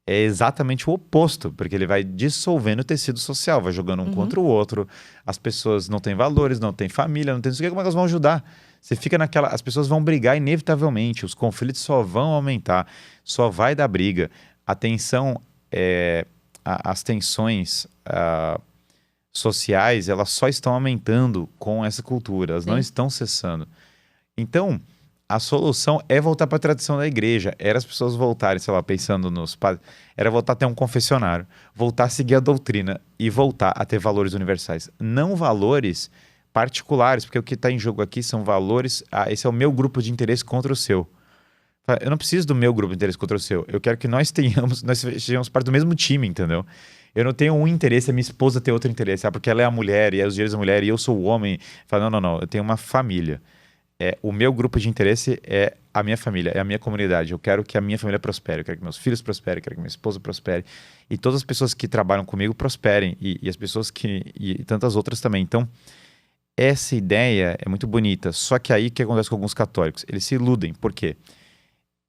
é exatamente o oposto, porque ele vai dissolvendo o tecido social, vai jogando um contra o outro, as pessoas não têm valores, não têm família, não têm isso, como é que elas vão ajudar? Você fica as pessoas vão brigar inevitavelmente, os conflitos só vão aumentar, só vai dar briga, a tensão, as tensões sociais, elas só estão aumentando com essa cultura, elas não estão cessando. Então, a solução é voltar para a tradição da igreja. Era as pessoas voltarem, sei lá, pensando nos padres, era voltar a ter um confessionário, voltar a seguir a doutrina e voltar a ter valores universais. Não valores particulares, porque o que está em jogo aqui são valores... esse é o meu grupo de interesse contra o seu. Eu não preciso do meu grupo de interesse contra o seu. Eu quero que nós sejamos parte do mesmo time, entendeu? Eu não tenho um interesse, a minha esposa tem outro interesse. Porque ela é a mulher, e é os direitos da mulher, e eu sou o homem. Não. Eu tenho uma família. O meu grupo de interesse é a minha família, é a minha comunidade. Eu quero que a minha família prospere, eu quero que meus filhos prosperem, eu quero que minha esposa prospere. E todas as pessoas que trabalham comigo prosperem. E as pessoas e tantas outras também. Então, essa ideia é muito bonita. Só que aí o que acontece com alguns católicos? Eles se iludem. Por quê?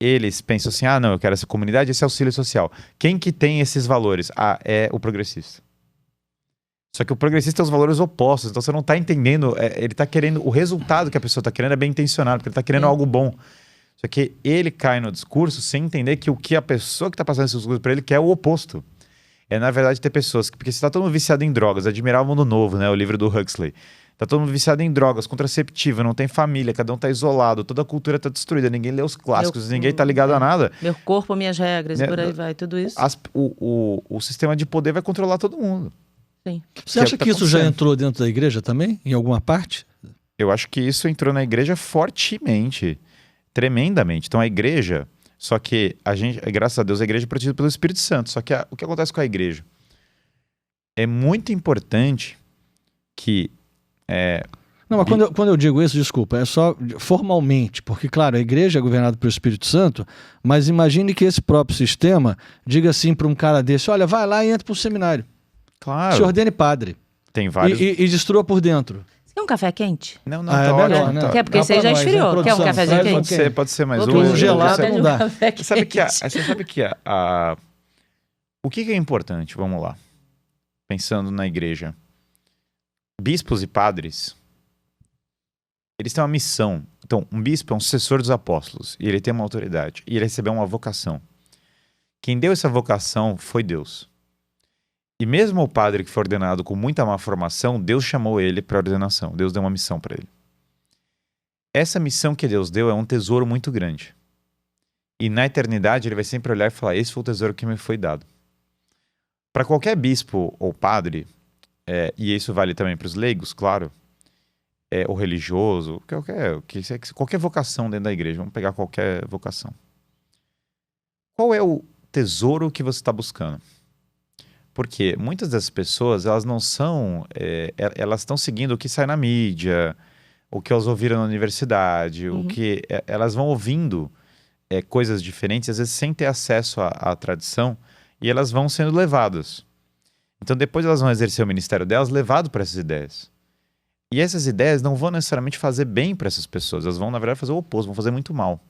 Eles pensam assim, não, eu quero essa comunidade, esse auxílio social. Quem que tem esses valores? É o progressista. Só que o progressista tem os valores opostos, então você não está entendendo, ele está querendo, o resultado que a pessoa está querendo é bem intencionado, porque ele está querendo algo bom. Só que ele cai no discurso sem entender que o que a pessoa que está passando esse discurso para ele quer é o oposto. Na verdade, ter pessoas, porque você está todo mundo viciado em drogas, Admirar o Mundo Novo, né, o livro do Huxley. Está todo mundo viciado em drogas, contraceptiva, não tem família, cada um está isolado, toda a cultura está destruída, ninguém lê os clássicos, ninguém está ligado a nada. Meu corpo, minhas regras, por aí vai, tudo isso. O sistema de poder vai controlar todo mundo. Sim. Você acha que isso já entrou dentro da igreja também, em alguma parte? Eu acho que isso entrou na igreja fortemente, tremendamente. Então a igreja, só que graças a Deus, a igreja é protegida pelo Espírito Santo. Só que o que acontece com a igreja? É muito importante que... Não, mas quando eu digo isso, desculpa, é só formalmente, porque, claro, a igreja é governada pelo Espírito Santo, mas imagine que esse próprio sistema diga assim para um cara desse, olha, vai lá e entra para um seminário. Claro. Se ordene padre. Tem vários... E destrua por dentro. Você quer um café quente? Não, é melhor, né? Quer, porque você já esfriou. Quer um cafezinho quente? Pode ser mais um. um. Gelado não dá. Você sabe que o que é importante? Vamos lá. Pensando na igreja. Bispos e padres, eles têm uma missão. Então, um bispo é um sucessor dos apóstolos. E ele tem uma autoridade. E ele recebeu uma vocação. Quem deu essa vocação foi Deus. E mesmo o padre que foi ordenado com muita má formação, Deus chamou ele para a ordenação. Deus deu uma missão para ele. essa missão que Deus deu é um tesouro muito grande. E na eternidade ele vai sempre olhar e falar, esse foi o tesouro que me foi dado. Para qualquer bispo ou padre, e isso vale também para os leigos, claro, ou religioso, qualquer vocação dentro da igreja, vamos pegar qualquer vocação. Qual é o tesouro que você está buscando? Porque muitas dessas pessoas, elas não são, elas estão seguindo o que sai na mídia, o que elas ouviram na universidade, o que elas vão ouvindo coisas diferentes, às vezes sem ter acesso à tradição, e elas vão sendo levadas. Então depois elas vão exercer o ministério delas levado para essas ideias. E essas ideias não vão necessariamente fazer bem para essas pessoas, elas vão, na verdade, fazer o oposto, vão fazer muito mal.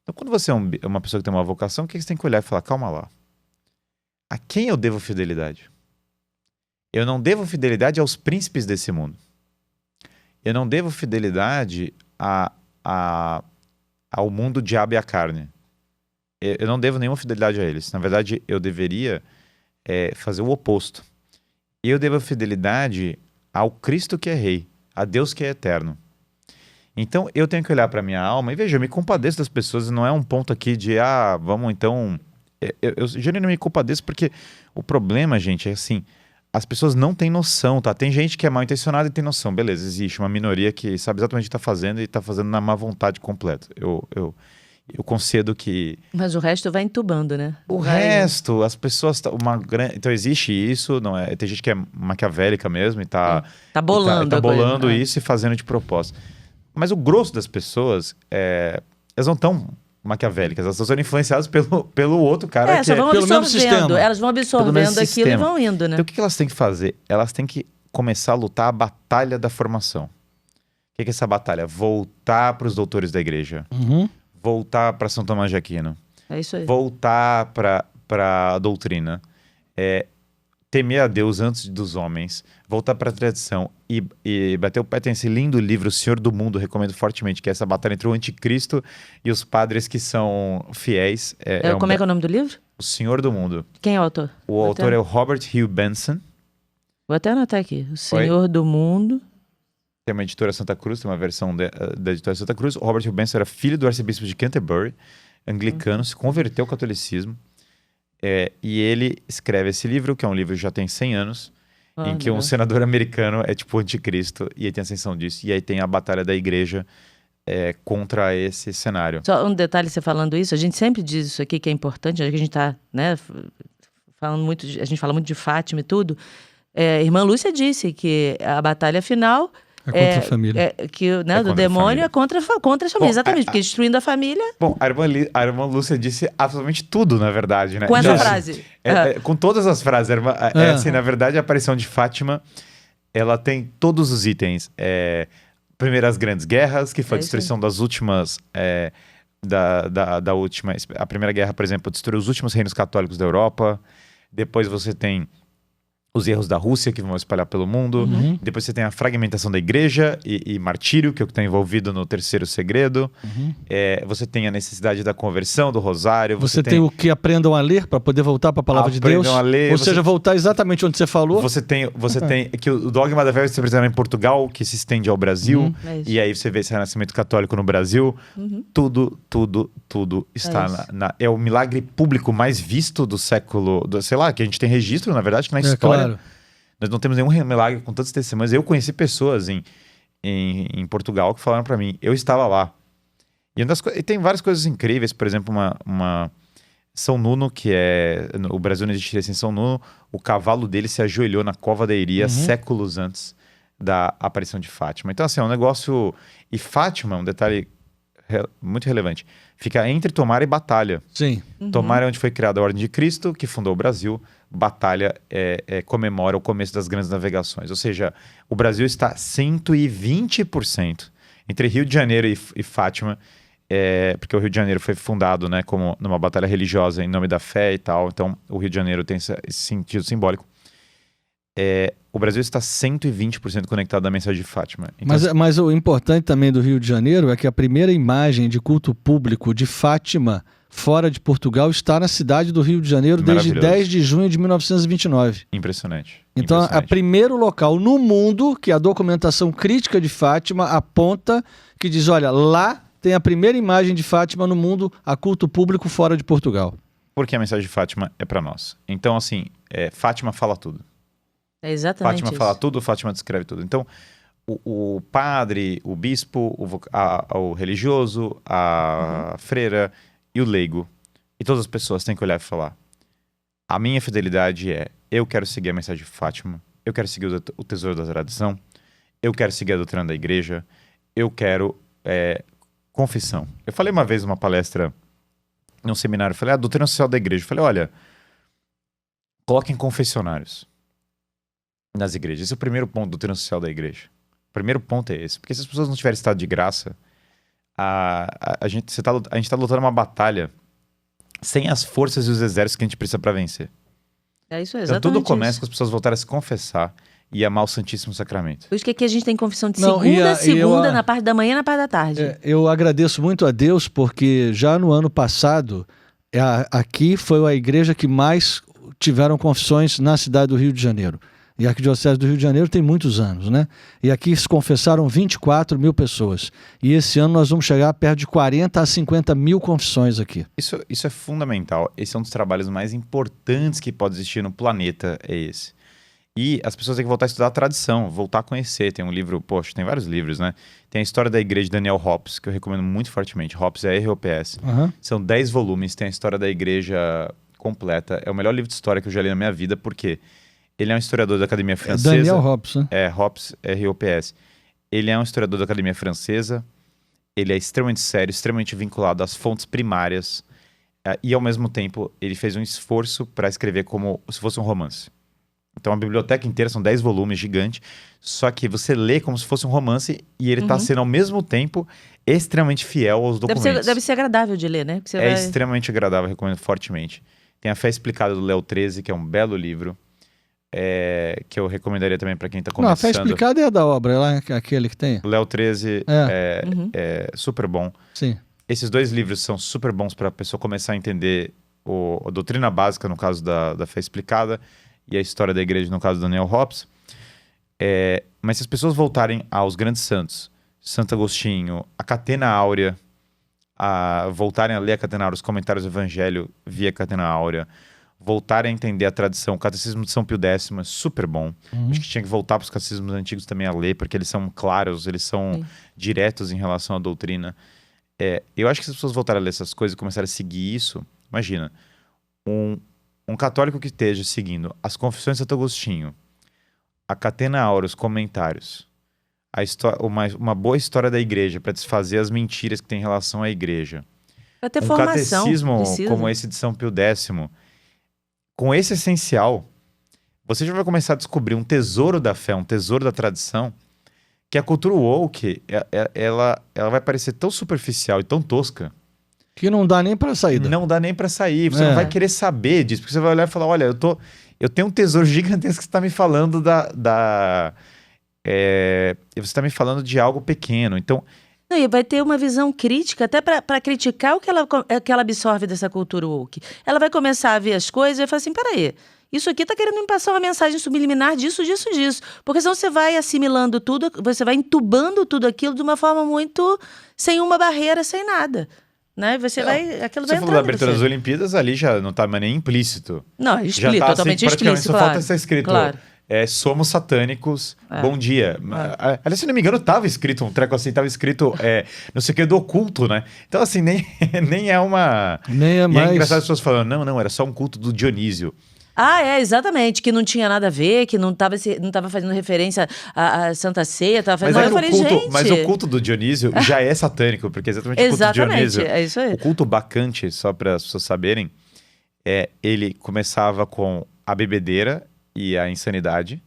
Então quando você é uma pessoa que tem uma vocação, o que você tem que olhar e falar, calma lá, a quem eu devo fidelidade? Eu não devo fidelidade aos príncipes desse mundo. Eu não devo fidelidade ao mundo, diabo e a carne. Eu não devo nenhuma fidelidade a eles. Na verdade, eu deveria fazer o oposto. Eu devo fidelidade ao Cristo que é rei, a Deus que é eterno. Então, eu tenho que olhar para a minha alma e veja, eu me compadeço das pessoas, não é um ponto aqui de, vamos então... Eu genuinamente me compadeço porque o problema, gente, é assim, as pessoas não têm noção, tá? Tem gente que é mal intencionada e tem noção. Beleza, existe uma minoria que sabe exatamente o que está fazendo e está fazendo na má vontade completa. Eu concedo que... Mas o resto vai entubando, né? O resto, as pessoas... Então existe isso, não é? Tem gente que é maquiavélica mesmo e tá bolando isso e fazendo de propósito. Mas o grosso das pessoas, elas não estão maquiavélicas, elas estão sendo influenciadas pelo outro cara que pelo mesmo sistema. Elas vão absorvendo aquilo e vão indo, né? Então o que elas têm que fazer? Elas têm que começar a lutar a batalha da formação. O que é essa batalha? Voltar para os doutores da igreja. Voltar para São Tomás de Aquino. É isso aí. Voltar para a doutrina. Temer a Deus antes dos homens. Voltar para a tradição. E bater o pé. Tem esse lindo livro, O Senhor do Mundo, recomendo fortemente, que é essa batalha entre o anticristo e os padres que são fiéis. Como é que é o nome do livro? O Senhor do Mundo. Quem é o autor? O autor é o Robert Hugh Benson. Vou até anotar aqui. O Senhor do Mundo. Tem uma editora Santa Cruz, tem uma versão da editora Santa Cruz. O Robert Hugh Benson era filho do arcebispo de Canterbury, anglicano, se converteu ao catolicismo. E ele escreve esse livro, que é um livro que já tem 100 anos, em que um senador americano é tipo o anticristo, e aí tem a ascensão disso. E aí tem a batalha da igreja contra esse cenário. Só um detalhe, você falando isso, a gente sempre diz isso aqui que é importante, já que a gente está falando muito, a gente fala muito de Fátima e tudo. A irmã Lúcia disse que a batalha final... contra a família. Do demônio é contra a família. Exatamente, porque destruindo a família... Bom, a irmã Lúcia disse absolutamente tudo, na verdade, né? Com essa frase. Com todas as frases. Assim, na verdade, a aparição de Fátima, ela tem todos os itens. Primeiras grandes guerras, que foi a destruição das últimas... da última... A Primeira Guerra, por exemplo, destruiu os últimos reinos católicos da Europa. Depois você tem... os erros da Rússia que vão espalhar pelo mundo. Depois você tem a fragmentação da igreja e martírio, que é o que está envolvido no terceiro segredo. Você tem a necessidade da conversão, do rosário. Você tem o que aprendam a ler para poder voltar para a palavra de Deus. A ler, ou seja, voltar exatamente onde você falou. Você tem que o dogma da fé se apresenta em Portugal, que se estende ao Brasil. E aí você vê esse renascimento católico no Brasil. Tudo está é o milagre público mais visto do século... sei lá, que a gente tem registro, na verdade, que na história... Claro. Nós não temos nenhum milagre com tantos testemunhos. Eu conheci pessoas em Portugal que falaram para mim, eu estava lá. E tem várias coisas incríveis, por exemplo, uma São Nuno, que o Brasil não existiria sem São Nuno, o cavalo dele se ajoelhou na cova da Iria séculos antes da aparição de Fátima. Então, assim, é um negócio... E Fátima, um detalhe muito relevante, fica entre Tomar e Batalha. Sim. Tomar é onde foi criada a Ordem de Cristo, que fundou o Brasil. Batalha comemora o começo das grandes navegações. Ou seja, o Brasil está 120% entre Rio de Janeiro e Fátima, porque o Rio de Janeiro foi fundado, né, como numa batalha religiosa em nome da fé e tal. Então, o Rio de Janeiro tem esse sentido simbólico. O Brasil está 120% conectado à mensagem de Fátima. Então, mas o importante também do Rio de Janeiro é que a primeira imagem de culto público de Fátima fora de Portugal está na cidade do Rio de Janeiro desde 10 de junho de 1929. Impressionante. Então, é o primeiro local no mundo que a documentação crítica de Fátima aponta que diz, olha, lá tem a primeira imagem de Fátima no mundo a culto público fora de Portugal. Porque a mensagem de Fátima é para nós. Então, assim, Fátima fala tudo. É exatamente Fátima isso. fala tudo, Fátima descreve tudo. Então, o padre, o bispo, o religioso, a freira e o leigo, e todas as pessoas têm que olhar e falar: a minha fidelidade eu quero seguir a mensagem de Fátima, eu quero seguir o tesouro da tradição, eu quero seguir a doutrina da igreja, eu quero confissão. Eu falei uma vez numa palestra, num seminário, eu falei, a doutrina social da igreja. Eu falei, olha, coloquem confessionários nas igrejas. Esse é o primeiro ponto da doutrina social da igreja. O primeiro ponto é esse. Porque se as pessoas não tiverem estado de graça, a gente está lutando uma batalha sem as forças e os exércitos que a gente precisa para vencer. É isso, Então exatamente. tudo começa isso. com as pessoas voltarem a se confessar e amar o Santíssimo Sacramento. Por isso que aqui a gente tem confissão de Não, segunda, na parte da manhã e na parte da tarde. Eu agradeço muito a Deus, porque já no ano passado, aqui foi a igreja que mais tiveram confissões na cidade do Rio de Janeiro. E a Arquidiocese do Rio de Janeiro tem muitos anos, né? E aqui se confessaram 24 mil pessoas. E esse ano nós vamos chegar perto de 40 a 50 mil confissões aqui. Isso é fundamental. Esse é um dos trabalhos mais importantes que pode existir no planeta, é esse. E as pessoas têm que voltar a estudar a tradição, voltar a conhecer. Tem um livro, tem vários livros, né? Tem a História da Igreja de Daniel Hops, que eu recomendo muito fortemente. Hops é ROPS. São 10 volumes, tem a História da Igreja completa. É o melhor livro de história que eu já li na minha vida, porque ele é um historiador da Academia Francesa. Daniel Hops, né? Hops, ROPS. Ele é um historiador da Academia Francesa. Ele é extremamente sério, extremamente vinculado às fontes primárias. E, ao mesmo tempo, ele fez um esforço para escrever como se fosse um romance. Então, a biblioteca inteira são 10 volumes, gigante. Só que você lê como se fosse um romance e ele está sendo, ao mesmo tempo, extremamente fiel aos documentos. Deve ser agradável de ler, né? Porque você extremamente agradável, recomendo fortemente. Tem A Fé Explicada do Léo 13, que é um belo livro. Que eu recomendaria também para quem está começando. Não, A Fé Explicada é a da obra, é lá aquele que tem. O Léo 13 é super bom. Sim. Esses dois livros são super bons para a pessoa começar a entender a doutrina básica, no caso da Fé Explicada, e a história da igreja, no caso do Daniel Hops. Mas se as pessoas voltarem aos grandes santos, Santo Agostinho, a Catena Áurea, voltarem a ler a Catena Áurea, os comentários do Evangelho via Catena Áurea, voltarem a entender a tradição, o Catecismo de São Pio X é super bom. Acho que tinha que voltar para os catecismos antigos também a ler, porque eles são claros, eles são diretos em relação à doutrina. Eu acho que se as pessoas voltarem a ler essas coisas e começarem a seguir isso, imagina, um católico que esteja seguindo as Confissões de Santo Agostinho, a Catena Áurea, os comentários, uma boa história da igreja para desfazer as mentiras que tem em relação à igreja. Para ter formação. Catecismo precisa. como esse de São Pio X, com esse essencial, você já vai começar a descobrir um tesouro da fé, um tesouro da tradição, que a cultura woke, ela vai parecer tão superficial e tão tosca, que não dá nem para saída. Não dá nem para sair. Você não vai querer saber disso, porque você vai olhar e falar, olha, eu tenho um tesouro gigantesco que você está me falando você está me falando de algo pequeno. Então, Não, e vai ter uma visão crítica, até para criticar o que ela absorve dessa cultura woke. Ela vai começar a ver as coisas e vai falar assim, peraí, isso aqui tá querendo me passar uma mensagem subliminar disso, disso, disso. Porque senão você vai assimilando tudo, você vai entubando tudo aquilo de uma forma muito... sem uma barreira, sem nada. Né? Aquilo você vai falou da entrando abertura em você. das Olimpíadas, ali já não tá mais nem implícito. Não, Já explícito, tá, totalmente assim, praticamente explícito, só claro. falta estar escrito... Claro. Somos satânicos, bom dia. Aliás, se não me engano, tava escrito um treco assim, tava escrito não sei o que do oculto, né? Então, assim, nem é uma... Nem é e mais... é engraçado as pessoas falando, não, era só um culto do Dionísio. Exatamente, que não tinha nada a ver, que não tava fazendo referência à Santa Ceia, tava fazendo... Mas o culto do Dionísio já é satânico, porque exatamente o culto do Dionísio... é isso aí. O culto bacante, só para as pessoas saberem, ele começava com a bebedeira e a insanidade,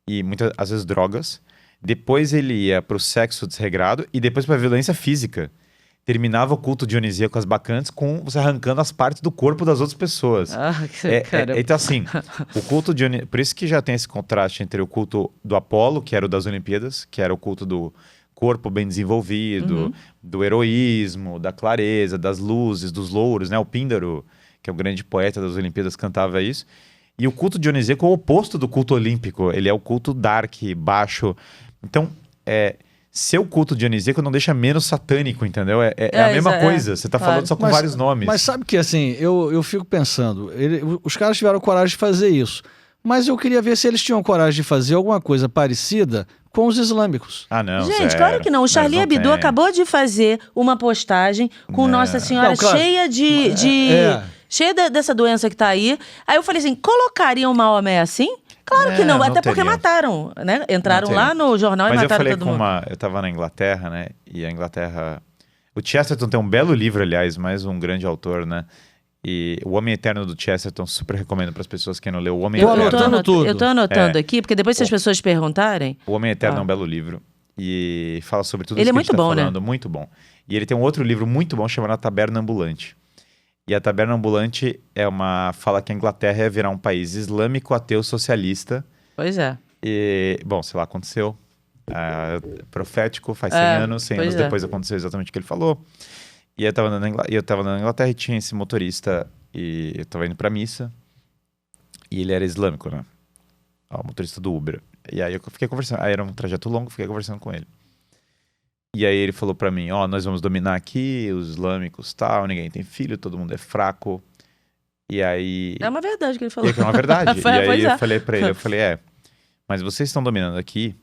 e muitas às vezes drogas. Depois ele ia pro sexo desregrado e depois pra violência física. Terminava o culto dionisíaco, as bacantes, com você arrancando as partes do corpo das outras pessoas. Então assim, o culto dionisíaco... Por isso que já tem esse contraste entre o culto do Apolo, que era o das Olimpíadas, que era o culto do corpo bem desenvolvido, do heroísmo, da clareza, das luzes, dos louros, né? O Píndaro, que é o grande poeta das Olimpíadas, cantava isso. E o culto dionisíaco é o oposto do culto olímpico. Ele é o culto dark, baixo. Então, ser o culto dionisíaco não deixa menos satânico, entendeu? É a mesma coisa. Você tá falando só com vários nomes. Mas sabe que, assim, eu fico pensando, os caras tiveram coragem de fazer isso, mas eu queria ver se eles tinham coragem de fazer alguma coisa parecida com os islâmicos. Ah, não, gente, claro que não. O Charlie Hebdo acabou de fazer uma postagem com Nossa Senhora cheia cheia dessa doença que tá aí. Aí eu falei assim, colocariam o Maomé assim? Claro que não, até porque mataram, né? Entraram lá no jornal e mataram todo mundo. Eu tava na Inglaterra, né? E a Inglaterra... O Chesterton tem um belo livro, aliás, mais um grande autor, né? E O Homem Eterno do Chesterton, super recomendo para as pessoas que não leu O Homem Eterno. Eu tô anotando aqui, porque depois se as pessoas perguntarem... O Homem Eterno é um belo livro. E fala sobre tudo isso que a gente tá falando, né? Muito bom. E ele tem um outro livro muito bom chamado A Taberna Ambulante. E a Taberna Ambulante fala que a Inglaterra ia virar um país islâmico, ateu, socialista. Pois é. E, bom, sei lá, aconteceu. Profético, faz 100 anos. 100 anos depois aconteceu exatamente o que ele falou. E eu tava na Inglaterra e tinha esse motorista, e eu tava indo pra missa, e ele era islâmico, né? O motorista do Uber. E aí eu fiquei conversando, aí era um trajeto longo, fiquei conversando com ele. E aí ele falou pra mim, nós vamos dominar aqui, os islâmicos, tal, ninguém tem filho, todo mundo é fraco. E aí... É uma verdade que ele falou. É uma verdade. E aí eu falei pra ele, mas vocês estão dominando aqui,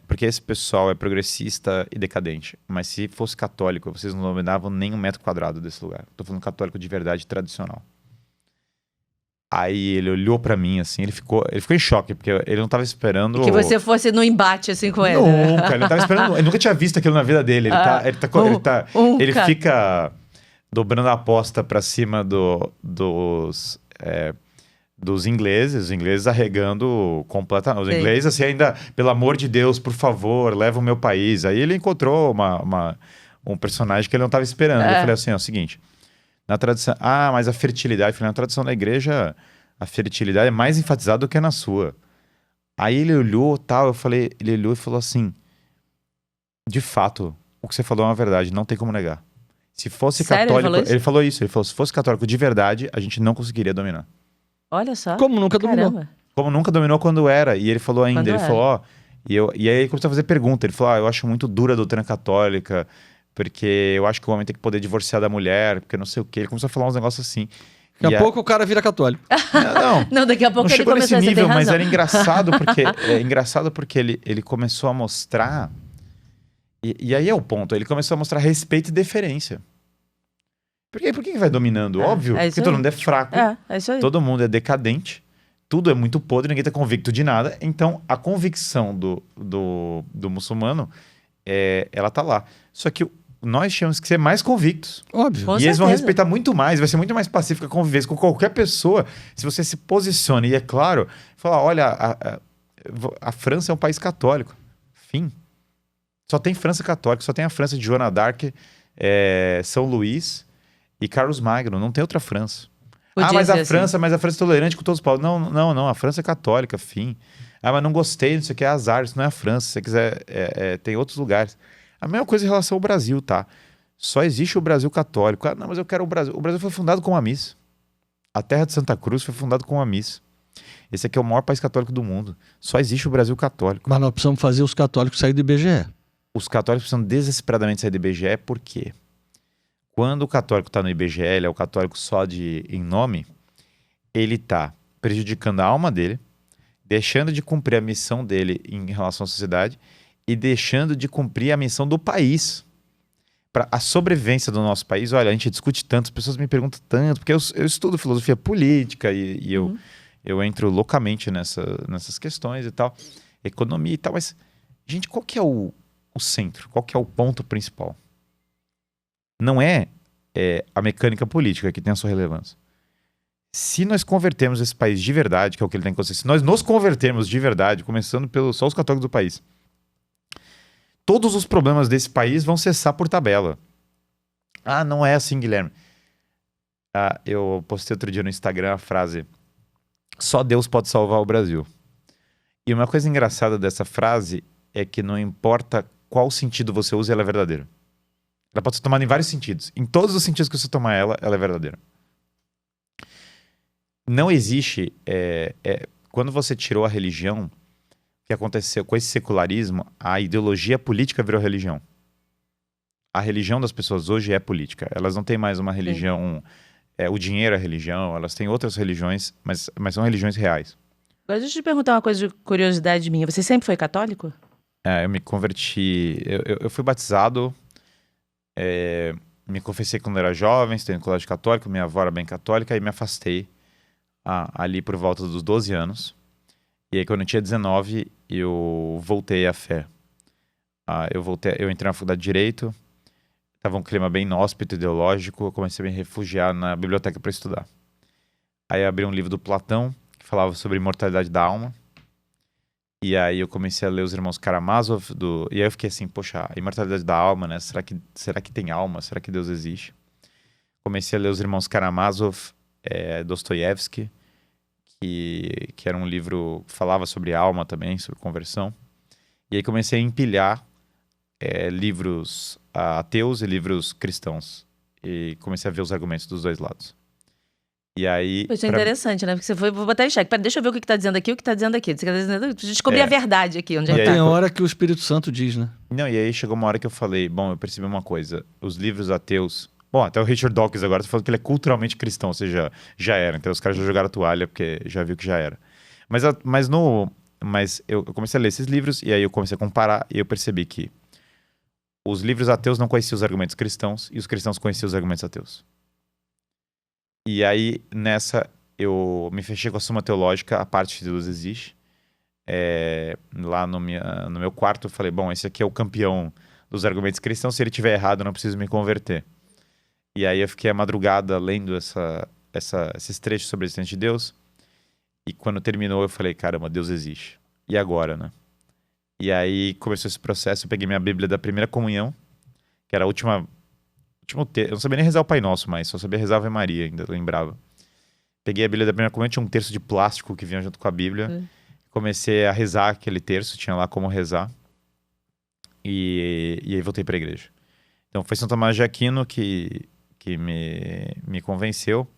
porque esse pessoal é progressista e decadente. Mas se fosse católico, vocês não dominavam nem 1 metro quadrado desse lugar. Tô falando católico de verdade, tradicional. Aí ele olhou pra mim, assim, ele ficou em choque, porque ele não tava esperando... Que você fosse no embate, assim, com ele. Nunca, ele não tava esperando... Ele nunca tinha visto aquilo na vida dele. Ele fica dobrando a aposta pra cima dos ingleses, os ingleses arregando completamente. Os ingleses, assim, ainda, pelo amor de Deus, por favor, leva o meu país. Aí ele encontrou um personagem que ele não estava esperando. Eu falei assim, é o seguinte, na tradição... mas a fertilidade, eu falei, na tradição da igreja, a fertilidade é mais enfatizada do que na sua. Aí ele olhou, ele olhou e falou assim, de fato, o que você falou é uma verdade, não tem como negar. Se fosse católico... Ele falou isso, ele falou, se fosse católico de verdade, a gente não conseguiria dominar. Olha só. Como nunca dominou. Como nunca dominou quando era. E ele falou ainda, ele falou, e aí ele começou a fazer pergunta. Ele falou, eu acho muito dura a doutrina católica, porque eu acho que o homem tem que poder divorciar da mulher, porque não sei o quê. Ele começou a falar uns negócios assim. Daqui a pouco o cara vira católico. Não, daqui a pouco ele começou nesse nível, mas era engraçado porque ele começou a mostrar... E aí é o ponto, ele começou a mostrar respeito e deferência. Por que vai dominando? Óbvio, porque todo mundo é fraco, é isso aí. Todo mundo é decadente, tudo é muito podre, ninguém tá convicto de nada. Então, a convicção do muçulmano, ela tá lá. Só que nós tínhamos que ser mais convictos. Óbvio. Com e certeza. Eles vão respeitar muito mais, vai ser muito mais pacífica a convivência com qualquer pessoa, se você se posiciona. E é claro, falar, olha, a França é um país católico. Fim. Só tem França católica, só tem a França de Joana d'Arc, São Luís e Carlos Magno, não tem outra França. Mas a França é tolerante com todos os povos. Não, a França é católica, fim. Mas não gostei, não sei o que, é azar, isso não é a França. Se você quiser, tem outros lugares. A mesma coisa em relação ao Brasil, tá? Só existe o Brasil católico. Não, mas eu quero o Brasil. O Brasil foi fundado com uma missa. A terra de Santa Cruz foi fundada com uma missa. Esse aqui é o maior país católico do mundo. Só existe o Brasil católico. Mas nós precisamos fazer os católicos saírem do IBGE. Os católicos precisam desesperadamente sair do IBGE, por quê? Quando o católico está no IBGE, ele é o católico só em nome, ele está prejudicando a alma dele, deixando de cumprir a missão dele em relação à sociedade e deixando de cumprir a missão do país. Para a sobrevivência do nosso país, olha, a gente discute tanto, as pessoas me perguntam tanto, porque eu estudo filosofia política e eu entro loucamente nessas questões e tal, economia e tal, mas, gente, qual que é o centro? Qual que é o ponto principal? Não é a mecânica política que tem a sua relevância. Se nós convertermos esse país de verdade, que é o que ele tem que acontecer, se nós nos convertermos de verdade, começando só os católicos do país, todos os problemas desse país vão cessar por tabela. Não é assim, Guilherme. Eu postei outro dia no Instagram a frase: só Deus pode salvar o Brasil. E uma coisa engraçada dessa frase é que não importa qual sentido você usa, ela é verdadeira. Ela pode ser tomada em vários sentidos. Em todos os sentidos que você tomar ela é verdadeira. Não existe... quando você tirou a religião... que aconteceu com esse secularismo, a ideologia política virou religião. A religião das pessoas hoje é política. Elas não têm mais uma religião... o dinheiro é religião, elas têm outras religiões, mas são religiões reais. Agora deixa eu te perguntar uma coisa de curiosidade minha. Você sempre foi católico? Eu me converti... Eu fui batizado, me confessei quando era jovem, estudei no colégio católico, minha avó era bem católica, e me afastei ali por volta dos 12 anos. E aí, quando eu tinha 19, eu voltei à fé. Eu entrei na faculdade de Direito, estava um clima bem inóspito, ideológico, eu comecei a me refugiar na biblioteca para estudar. Aí eu abri um livro do Platão, que falava sobre imortalidade da alma. E aí eu comecei a ler os Irmãos Karamazov, e aí eu fiquei assim, poxa, a imortalidade da alma, né? Será que tem alma? Será que Deus existe? Comecei a ler os Irmãos Karamazov, Dostoiévski, que era um livro que falava sobre alma também, sobre conversão. E aí comecei a empilhar livros ateus e livros cristãos. E comecei a ver os argumentos dos dois lados. E aí... Isso é interessante, né? Porque você vou botar em xeque. Pera, deixa eu ver o que está dizendo aqui, o que está dizendo aqui. Descobrir a verdade aqui, onde é que Tem tá. hora que o Espírito Santo diz, né? Não, e aí chegou uma hora que eu falei, eu percebi uma coisa. Os livros ateus... Bom, até o Richard Dawkins agora tá falando que ele é culturalmente cristão, ou seja, já era. Então os caras já jogaram a toalha, porque já viu que já era. Mas eu comecei a ler esses livros, e aí eu comecei a comparar, e eu percebi que os livros ateus não conheciam os argumentos cristãos, e os cristãos conheciam os argumentos ateus. E aí, nessa, eu me fechei com a Suma Teológica, a parte de Deus existe. Lá no meu quarto, eu falei, esse aqui é o campeão dos argumentos cristãos, se ele tiver errado, eu não preciso me converter. E aí eu fiquei a madrugada lendo esses trechos sobre a existência de Deus. E quando terminou, eu falei, caramba, Deus existe. E agora, né? E aí começou esse processo, eu peguei minha Bíblia da Primeira Comunhão, que era a último eu não sabia nem rezar o Pai Nosso mais, só sabia rezar a Ave Maria, ainda lembrava. Peguei a Bíblia da Primeira Comunhão, tinha um terço de plástico que vinha junto com a Bíblia. Comecei a rezar aquele terço, tinha lá como rezar. E aí voltei para a igreja. Então foi São Tomás de Aquino que me convenceu.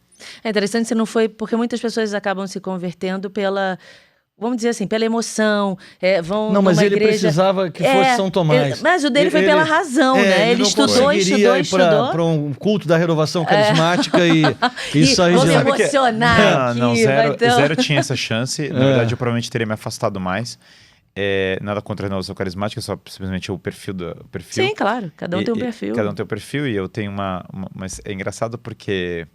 É interessante, você não foi... Porque muitas pessoas acabam se convertendo pela... Vamos dizer assim, pela emoção, vão Não, mas numa ele igreja... precisava que fosse São Tomás. Mas o dele foi pela razão, né? Ele estudou para um culto da renovação carismática e sair de lá. Vou me emocionar aqui. Não, zero tinha essa chance. Na verdade, eu provavelmente teria me afastado mais. Nada contra a renovação carismática, só simplesmente o perfil. Sim, claro. Cada um tem um perfil. Cada um tem um perfil e eu tenho mas é engraçado porque...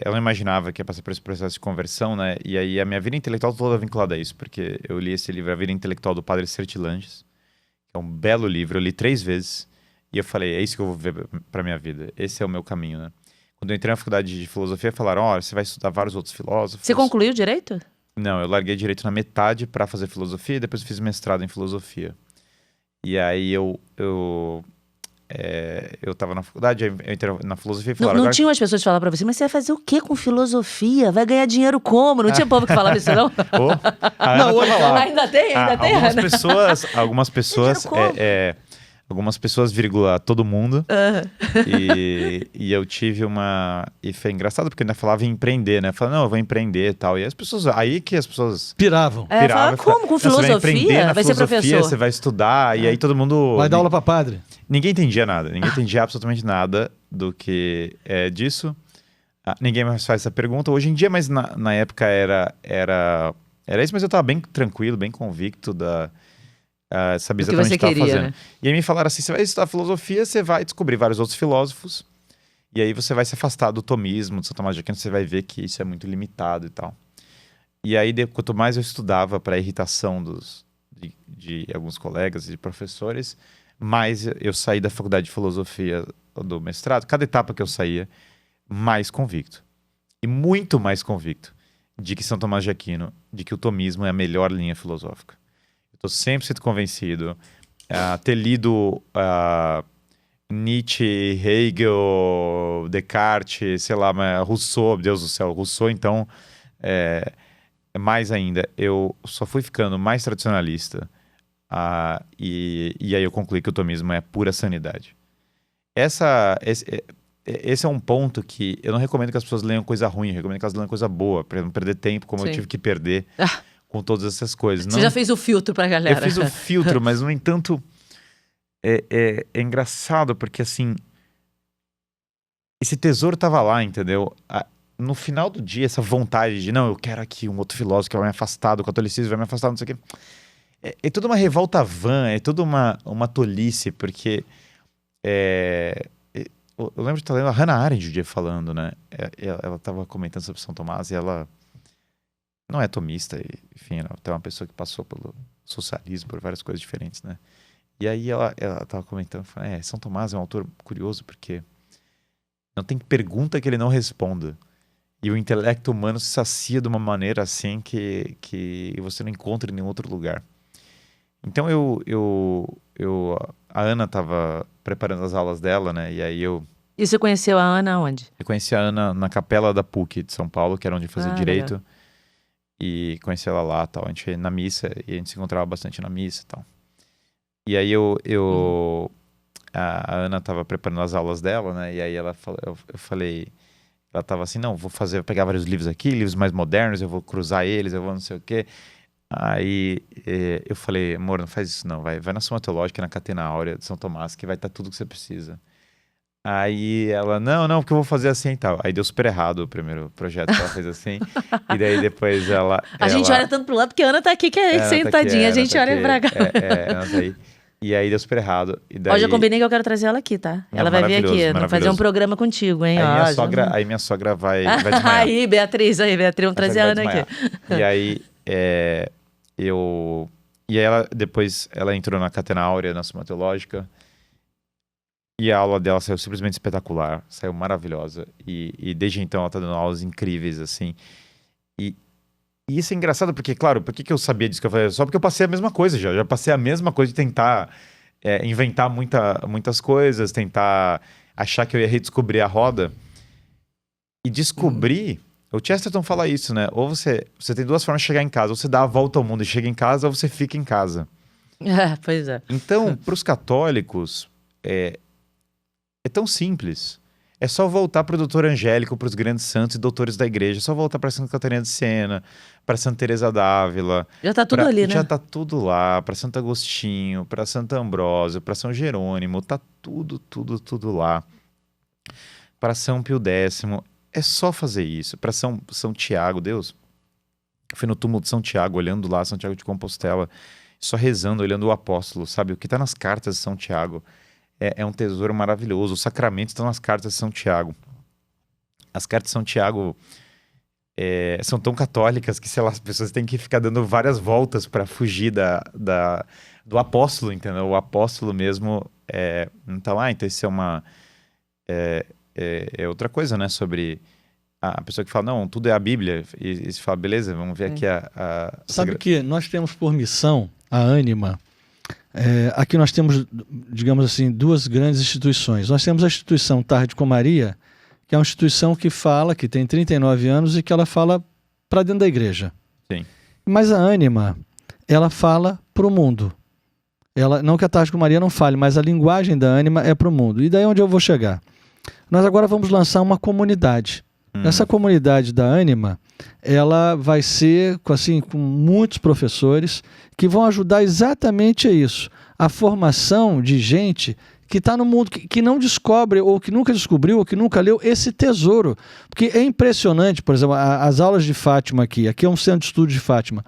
eu não imaginava que ia passar por esse processo de conversão, né? E aí a minha vida intelectual toda vinculada a isso, porque eu li esse livro, A Vida Intelectual do Padre Sertilanges, que é um belo livro, eu li 3 vezes, e eu falei, é isso que eu vou ver pra minha vida, esse é o meu caminho, né? Quando eu entrei na faculdade de filosofia, falaram, você vai estudar vários outros filósofos. Você concluiu direito? Não, eu larguei direito na metade pra fazer filosofia, e depois fiz mestrado em filosofia. E aí eu tava na faculdade, eu entrei na filosofia e falaram... Não tinham as pessoas que falavam pra você, mas você vai fazer o quê com filosofia? Vai ganhar dinheiro como? Não tinha povo que falava isso, não? Ainda tem? Algumas pessoas, vírgula, todo mundo. E eu tive e foi engraçado, porque eu ainda falava em empreender, né? Falava, não, eu vou empreender e tal. E as pessoas... Aí que as pessoas... Piravam. Falavam, como? Com filosofia? Você vai empreender na vai ser professor. Você vai estudar. E aí todo mundo... Vai dar aula pra padre. Ninguém entendia nada. Ninguém entendia absolutamente nada do que disso. Ninguém mais faz essa pergunta. Hoje em dia, mas na época era isso. Mas eu tava bem tranquilo, bem convicto sabia exatamente o que eu estava fazendo. Né? E aí me falaram assim, você vai estudar filosofia, você vai descobrir vários outros filósofos. E aí você vai se afastar do tomismo, de São Tomás de Aquino, você vai ver que isso é muito limitado e tal. E aí, quanto mais eu estudava para irritação de alguns colegas e de professores... mais eu saí da faculdade de filosofia do mestrado, cada etapa que eu saía, mais convicto. E muito mais convicto de que São Tomás de Aquino, de que o tomismo é a melhor linha filosófica. Eu estou 100% convencido. Ter lido Nietzsche, Hegel, Descartes, sei lá, Rousseau, Deus do céu, Rousseau, então, mais ainda, eu só fui ficando mais tradicionalista. E aí eu concluí que o tomismo é pura sanidade. Esse é um ponto que eu não recomendo que as pessoas leiam coisa ruim, eu recomendo que elas leiam coisa boa, para não perder tempo, como eu tive que perder com todas essas coisas. Você já fez o filtro pra galera. Eu fiz o filtro, mas no entanto é engraçado porque assim esse tesouro tava lá, entendeu? No final do dia, essa vontade de não, eu quero aqui um outro filósofo que vai me afastar do catolicismo, vai me afastar, não sei o quê. É toda uma revolta vã, é toda uma tolice, porque eu lembro de estar lendo a Hannah Arendt um dia falando, né? Ela estava comentando sobre São Tomás e ela não é tomista, enfim, ela é uma pessoa que passou pelo socialismo, por várias coisas diferentes, né? E aí ela estava comentando, falando, São Tomás é um autor curioso porque não tem pergunta que ele não responda. E o intelecto humano se sacia de uma maneira assim que você não encontra em nenhum outro lugar. Então a Ana estava preparando as aulas dela, né? E aí E você conheceu a Ana onde? eu conheci a Ana na capela da PUC de São Paulo, que era onde fazia direito. Legal. E conheci ela lá, tal. A gente ia na missa e a gente se encontrava bastante na missa, tal. E aí a Ana estava preparando as aulas dela, né? E aí ela falou, eu falei, ela estava assim, não, vou pegar vários livros aqui, livros mais modernos, eu vou cruzar eles, eu vou não sei o quê. Aí eu falei, amor, não faz isso não, vai na Suma Teológica, na Catena Áurea de São Tomás, que vai estar tudo que você precisa. Aí ela, não, porque eu vou fazer assim e tal. Aí deu super errado o primeiro projeto que ela fez assim. E daí depois A gente olha tanto pro lado, porque a Ana tá aqui que é sentadinha, a gente olha pra cá. Ela tá aí. E aí deu super errado. E daí... Hoje eu combinei que eu quero trazer ela aqui, tá? Ela vai vir aqui, fazer um programa contigo, hein? Aí minha sogra vai desmaiar. Aí, Beatriz, vamos trazer a Ana aqui. E aí, E aí ela, depois, ela entrou na Catena Áurea, na Suma Teológica. E a aula dela saiu simplesmente espetacular, saiu maravilhosa. E desde então ela tá dando aulas incríveis, assim. E isso é engraçado porque, claro, por que eu sabia disso que eu falei? Só porque eu passei a mesma coisa já passei a mesma coisa de tentar inventar muitas coisas, tentar achar que eu ia redescobrir a roda. E descobrir, o Chesterton fala isso, né? Ou você tem duas formas de chegar em casa, ou você dá a volta ao mundo e chega em casa, ou você fica em casa. Pois é. Então, para os católicos, é tão simples. É só voltar para o doutor Angélico, para os grandes santos e doutores da igreja. É só voltar para Santa Catarina de Sena, para Santa Teresa d'Ávila. Já tá tudo ali, né? Já tá tudo lá. Para Santo Agostinho, para Santo Ambrósio, para São Jerônimo. Tá tudo lá. Para São Pio X. É só fazer isso. Para São Tiago, Deus. Eu fui no túmulo de São Tiago, olhando lá, São Tiago de Compostela. Só rezando, olhando o apóstolo, sabe? O que tá nas cartas de São Tiago. É um tesouro maravilhoso. Os sacramentos estão nas cartas de São Tiago. As cartas de São Tiago são tão católicas que, sei lá, as pessoas têm que ficar dando várias voltas para fugir do apóstolo, entendeu? O apóstolo mesmo. Então, isso é uma... É outra coisa, né? Sobre a pessoa que fala, não, tudo é a Bíblia. E se fala, beleza, vamos ver aqui Sabe que nós temos por missão a Ânima. Aqui nós temos, digamos assim, duas grandes instituições. Nós temos a instituição Tarde com Maria, que é uma instituição que tem 39 anos e que ela fala para dentro da igreja. Sim. Mas a Ânima, ela fala para o mundo. Não que a Tarde com Maria não fale, mas a linguagem da Ânima é para o mundo. E daí onde eu vou chegar? Nós agora vamos lançar uma comunidade. Essa comunidade da Ânima, ela vai ser com muitos professores que vão ajudar exatamente a isso. A formação de gente que está no mundo, que não descobre, ou que nunca descobriu, ou que nunca leu esse tesouro. Porque é impressionante, por exemplo, as aulas de Fátima aqui é um centro de estudo de Fátima,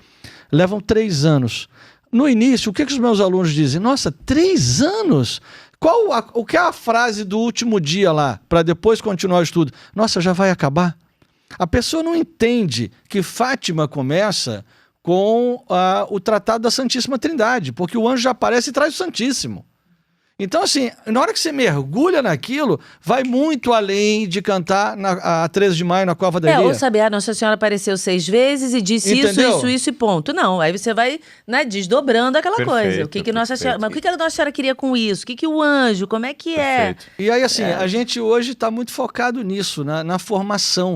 levam 3 anos. No início, o que os meus alunos dizem? Nossa, 3 anos? O que é a frase do último dia lá, para depois continuar o estudo? Nossa, já vai acabar? A pessoa não entende que Fátima começa com o Tratado da Santíssima Trindade, porque o anjo já aparece e traz o Santíssimo. Então, assim, na hora que você mergulha naquilo, vai muito além de cantar a 13 de maio na Cova da Iria. Ou saber, Nossa Senhora apareceu 6 vezes e disse isso e ponto. Não, aí você vai, desdobrando aquela coisa. O que Nossa Senhora... Mas o que a Nossa Senhora queria com isso? O que o anjo, como é que Perfeito. E aí, assim, a gente hoje está muito focado nisso, na formação,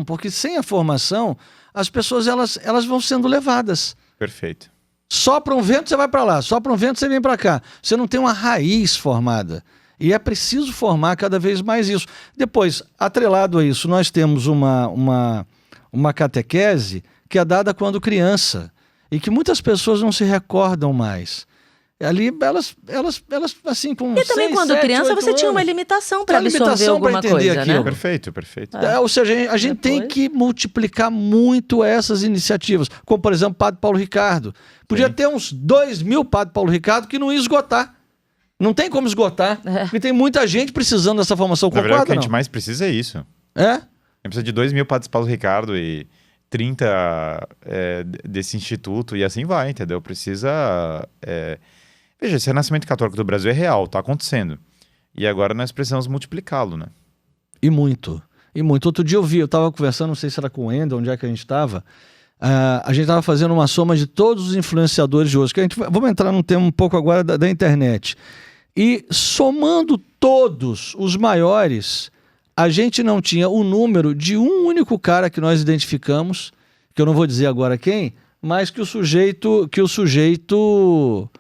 porque sem a formação, as pessoas elas vão sendo levadas. Perfeito. Sopra um vento, você vai para lá. Sopra um vento, você vem para cá. Você não tem uma raiz formada. E é preciso formar cada vez mais isso. Depois, atrelado a isso, nós temos uma uma catequese que é dada quando criança e que muitas pessoas não se recordam mais. Ali, elas assim, com E também 6, quando 7, criança 8 você tinha uma anos, limitação para tem uma absorver limitação pra alguma entender coisa, aquilo. né? Perfeito, perfeito. Ou seja, a gente tem Depois- que multiplicar muito essas iniciativas, como por exemplo o Padre Paulo Ricardo. Podia Sim. ter uns 2.000 Padre Paulo Ricardo que não ia esgotar. Não tem como esgotar, porque tem muita gente precisando dessa formação. Na verdade, o que a Concorda, gente não? mais precisa é isso. É? A gente precisa de 2.000 padres Paulo Ricardo e 30 desse instituto e assim vai, entendeu? Precisa... Veja, esse renascimento católico do Brasil é real, tá acontecendo. E agora nós precisamos multiplicá-lo, né? E muito. E muito. Outro dia eu estava conversando, não sei se era com o Wendel, onde é que a gente estava. A gente estava fazendo uma soma de todos os influenciadores de hoje. Vamos entrar num tema um pouco agora da internet. E somando todos os maiores, a gente não tinha o número de um único cara que nós identificamos, que eu não vou dizer agora quem, mas que o sujeito,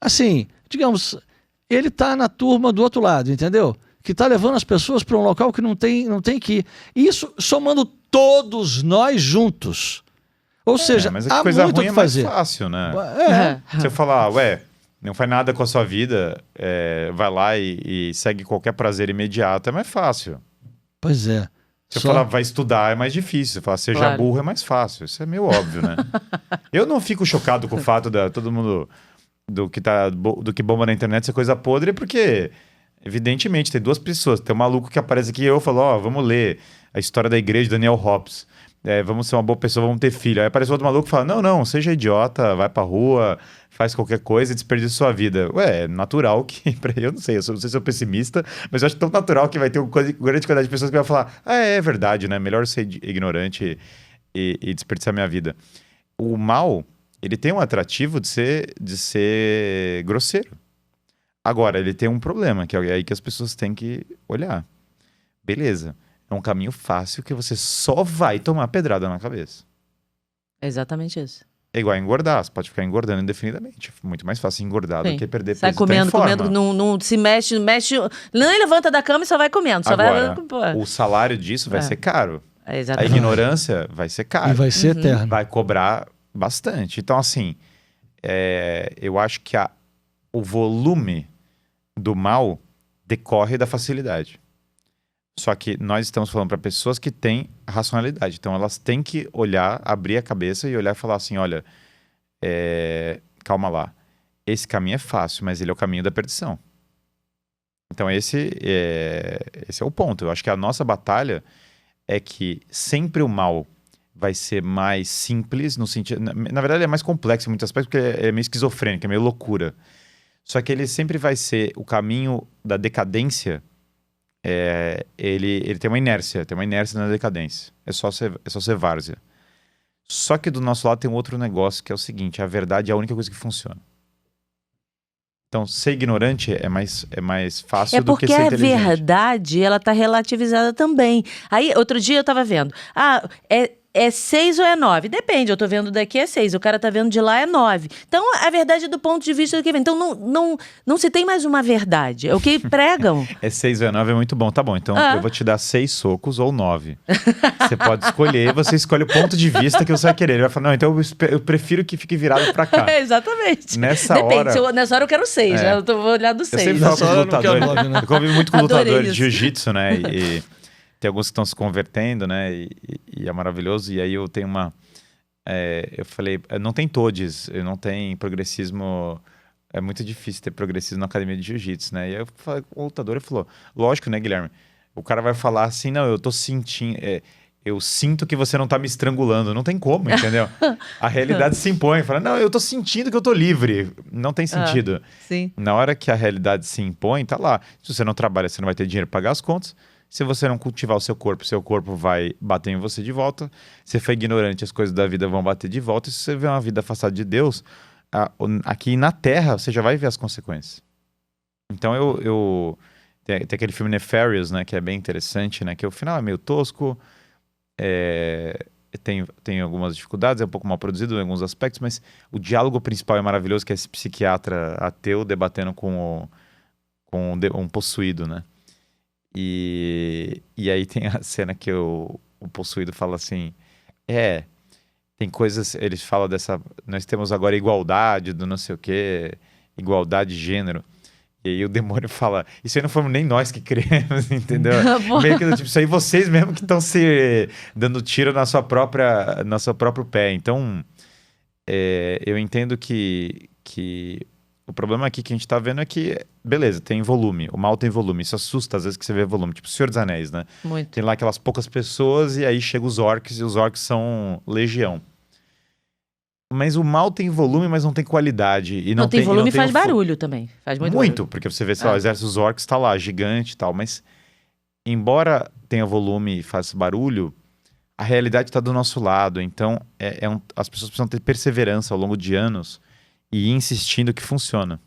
assim, digamos, ele está na turma do outro lado, entendeu? Que está levando as pessoas para um local que não tem que ir. Isso somando todos nós juntos. Ou seja, mas é que há coisa muito o ruim que é mais fazer. fácil, né? É. Você falar, não faz nada com a sua vida, vai lá e segue qualquer prazer imediato, é mais fácil. Pois é. Você Só- falar, vai estudar, é mais difícil. Você falar, seja Claro. burro, é mais fácil. Isso é meio óbvio, né? Eu não fico chocado com o fato de todo mundo do que bomba na internet ser coisa podre, porque, evidentemente, tem duas pessoas. Tem um maluco que aparece aqui e eu falo, vamos ler a história da igreja de Daniel Hobbes. Vamos ser uma boa pessoa, vamos ter filho. Aí aparece outro maluco e fala, não, seja idiota, vai pra rua, faz qualquer coisa e desperdiça sua vida. É natural que, eu não sei se eu sou pessimista, mas eu acho tão natural que vai ter uma grande quantidade de pessoas que vai falar, é verdade, né? Melhor ser ignorante e desperdiçar minha vida. O mal, ele tem um atrativo de ser grosseiro. Agora, ele tem um problema, que é aí que as pessoas têm que olhar. Beleza. É um caminho fácil que você só vai tomar pedrada na cabeça. É exatamente isso. É igual a engordar, você pode ficar engordando indefinidamente. Muito mais fácil engordar Sim. do que perder Sai peso e tá em comendo, forma. não se mexe, nem levanta da cama e só vai comendo. Só Agora, vai... Pô. o salário disso vai ser caro. É A exatamente. ignorância vai ser E caro. vai ser eterno. Vai cobrar bastante. Então, assim, eu acho que o volume do mal decorre da facilidade. Só que nós estamos falando para pessoas que têm racionalidade. Então, elas têm que olhar, abrir a cabeça e olhar e falar assim, olha, calma lá. Esse caminho é fácil, mas ele é o caminho da perdição. Então, esse é o ponto. Eu acho que a nossa batalha é que sempre o mal vai ser mais simples, no sentido... Na verdade, ele é mais complexo em muitos aspectos, porque é meio esquizofrênico, é meio loucura. Só que ele sempre vai ser o caminho da decadência. Ele tem uma inércia na decadência. É só ser várzea. Só que do nosso lado tem um outro negócio, que é o seguinte, a verdade é a única coisa que funciona. Então, ser ignorante é mais fácil do que porque ser a inteligente. verdade, ela tá relativizada também. Aí, outro dia eu tava vendo, é 6 ou é 9? Depende, eu tô vendo daqui é 6, o cara tá vendo de lá é 9. Então, a verdade é do ponto de vista do que vem. Então, não se tem mais uma verdade. É o que pregam. 6 ou 9 é muito bom. Tá bom, então eu vou te dar 6 socos ou 9. Você pode escolher, você escolhe o ponto de vista que você vai querer. Ele vai falar, não, então eu prefiro que fique virado pra cá. Exatamente. Nessa Depende, hora... nessa hora eu quero 6, né? Eu vou olhar do Eu 6. sempre falo com os Nessa hora eu não quero lutadores, 9, né? eu convivo muito com Adorei lutadores de isso. jiu-jitsu, né? E tem alguns que estão se convertendo, né? E é maravilhoso. E aí eu tenho eu falei, não tem todes, não tem progressismo. É muito difícil ter progressismo na academia de jiu-jitsu, né? E aí eu falei com o lutador, ele falou, lógico, né, Guilherme? O cara vai falar assim, não, eu tô sentindo... eu sinto que você não tá me estrangulando. Não tem como, entendeu? A realidade se impõe. Fala, não, eu tô sentindo que eu tô livre. Não tem sentido. Sim. Na hora que a realidade se impõe, tá lá. Se você não trabalha, você não vai ter dinheiro para pagar as contas. Se você não cultivar o seu corpo vai bater em você de volta. Se for ignorante, as coisas da vida vão bater de volta. E se você viver uma vida afastada de Deus, aqui na Terra, você já vai ver as consequências. Então, tem aquele filme Nefarious, né, que é bem interessante, né, que o final é meio tosco, tem algumas dificuldades, é um pouco mal produzido em alguns aspectos, mas o diálogo principal é maravilhoso, que é esse psiquiatra ateu debatendo com um possuído, né? E aí tem a cena que o possuído fala assim, Tem coisas, eles falam dessa... Nós temos agora igualdade do não sei o quê, igualdade de gênero. E aí o demônio fala, isso aí não fomos nem nós que criamos, entendeu? Meio que tipo, isso aí vocês mesmo que estão se dando tiro no seu próprio pé. Então, eu entendo que o problema aqui que a gente tá vendo é que, beleza, tem volume, o mal tem volume, isso assusta às vezes que você vê volume, tipo o Senhor dos Anéis, né? Muito. Tem lá aquelas poucas pessoas e aí chegam os orcs e os orcs são legião. Mas o mal tem volume, mas não tem qualidade. E não tem volume e faz barulho também. Faz muito barulho. Porque você vê, sei lá, o exército dos orcs tá lá, gigante e tal. Mas, embora tenha volume e faça barulho, a realidade tá do nosso lado. Então, as pessoas precisam ter perseverança ao longo de anos e ir insistindo que funciona.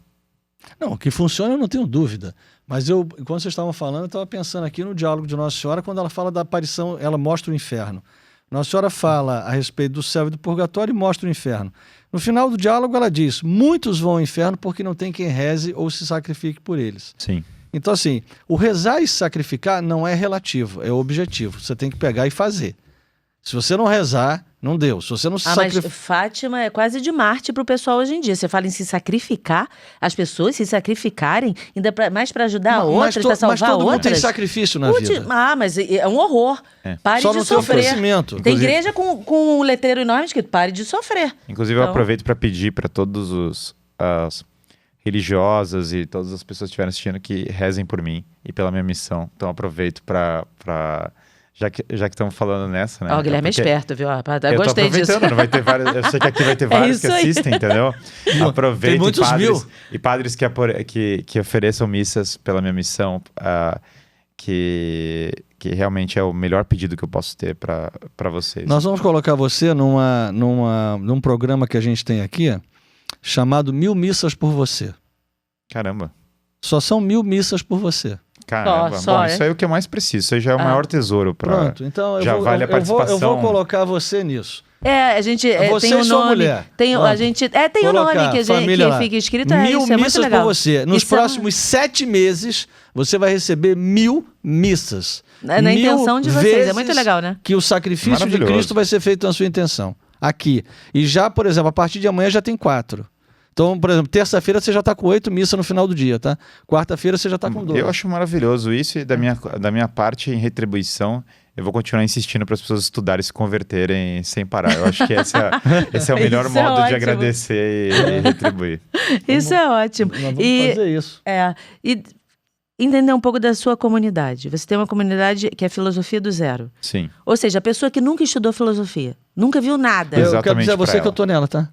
Não, que funciona eu não tenho dúvida. Mas quando vocês estavam falando, eu estava pensando aqui no diálogo de Nossa Senhora, quando ela fala da aparição, ela mostra o inferno. Nossa Senhora fala a respeito do céu e do purgatório e mostra o inferno. No final do diálogo ela diz, muitos vão ao inferno porque não tem quem reze ou se sacrifique por eles. Sim. Então assim, o rezar e se sacrificar não é relativo, é objetivo. Você tem que pegar e fazer. Se você não rezar, não deu. Se você não se mas Fátima é quase de Marte pro pessoal hoje em dia. Você fala em se sacrificar, as pessoas se sacrificarem, ainda mais para ajudar outras, para salvar outras. Mas todo mundo tem sacrifício na vida. Mas é um horror. Pare Só de não sofrer. Tem oferecimento. Tem igreja com um letreiro enorme escrito, pare de sofrer. Inclusive, eu aproveito para pedir para todos as religiosas e todas as pessoas que estiverem assistindo que rezem por mim e pela minha missão. Então, aproveito para já que estamos falando nessa, né? Ó, o Guilherme é esperto, viu? Eu gostei disso. Não vai ter vários, eu sei que aqui vai ter vários que assistem, entendeu? Aproveito. Tem muitos padres que ofereçam missas pela minha missão, que realmente é o melhor pedido que eu posso ter para vocês. Nós vamos colocar você num programa que a gente tem aqui, chamado 1000 Missas por Você. Caramba. Só são 1000 missas por você. Caramba, bom, isso aí é o que eu mais preciso. Isso aí já é o maior tesouro. Pronto, então vale a participação. Eu vou colocar você nisso. A gente você tem um sua nome. Mulher. Tem um nome que fica escrito. 1000 isso é muito missas legal. por você. Nos próximos 7 meses, você vai receber 1000 missas. Na intenção de vocês. É muito legal, né? Que o sacrifício de Cristo vai ser feito na sua intenção. Aqui. E já, por exemplo, a partir de amanhã já tem 4. Então, por exemplo, terça-feira você já está com 8 missas no final do dia, tá? Quarta-feira você já está com 12. Eu acho maravilhoso isso e da minha parte, em retribuição, eu vou continuar insistindo para as pessoas estudarem e se converterem sem parar. Eu acho que esse é o melhor modo de agradecer e retribuir. Isso é ótimo. Nós vamos fazer isso. E entender um pouco da sua comunidade. Você tem uma comunidade que é Filosofia do Zero. Sim. Ou seja, a pessoa que nunca estudou filosofia, nunca viu nada. Eu quero dizer a você que eu tô nela, tá?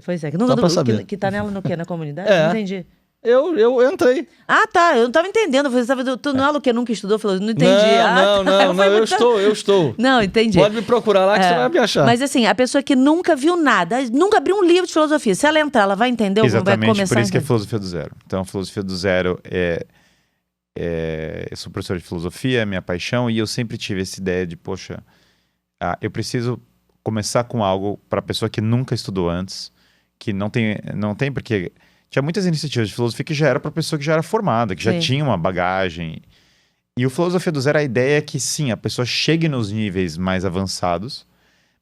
Pois é, que tá nela no quê? Na comunidade? Não entendi. Eu entrei. Ah, tá. Eu não tava entendendo. Tu não é o que nunca estudou filosofia? Não entendi. Não, eu estou. Não, entendi. Pode me procurar lá que você vai me achar. Mas assim, a pessoa que nunca viu nada, nunca abriu um livro de filosofia, se ela entrar, ela vai entender, vai começar Exatamente, por isso que é Filosofia do Zero. Então, Filosofia do Zero eu sou professor de filosofia, é minha paixão, e eu sempre tive essa ideia de, poxa, eu preciso começar com algo para a pessoa que nunca estudou antes, que não tem porque tinha muitas iniciativas de filosofia que já era para pessoa que já era formada, que já tinha uma bagagem. E o Filosofia do Zero, a ideia é que sim, a pessoa chegue nos níveis mais avançados,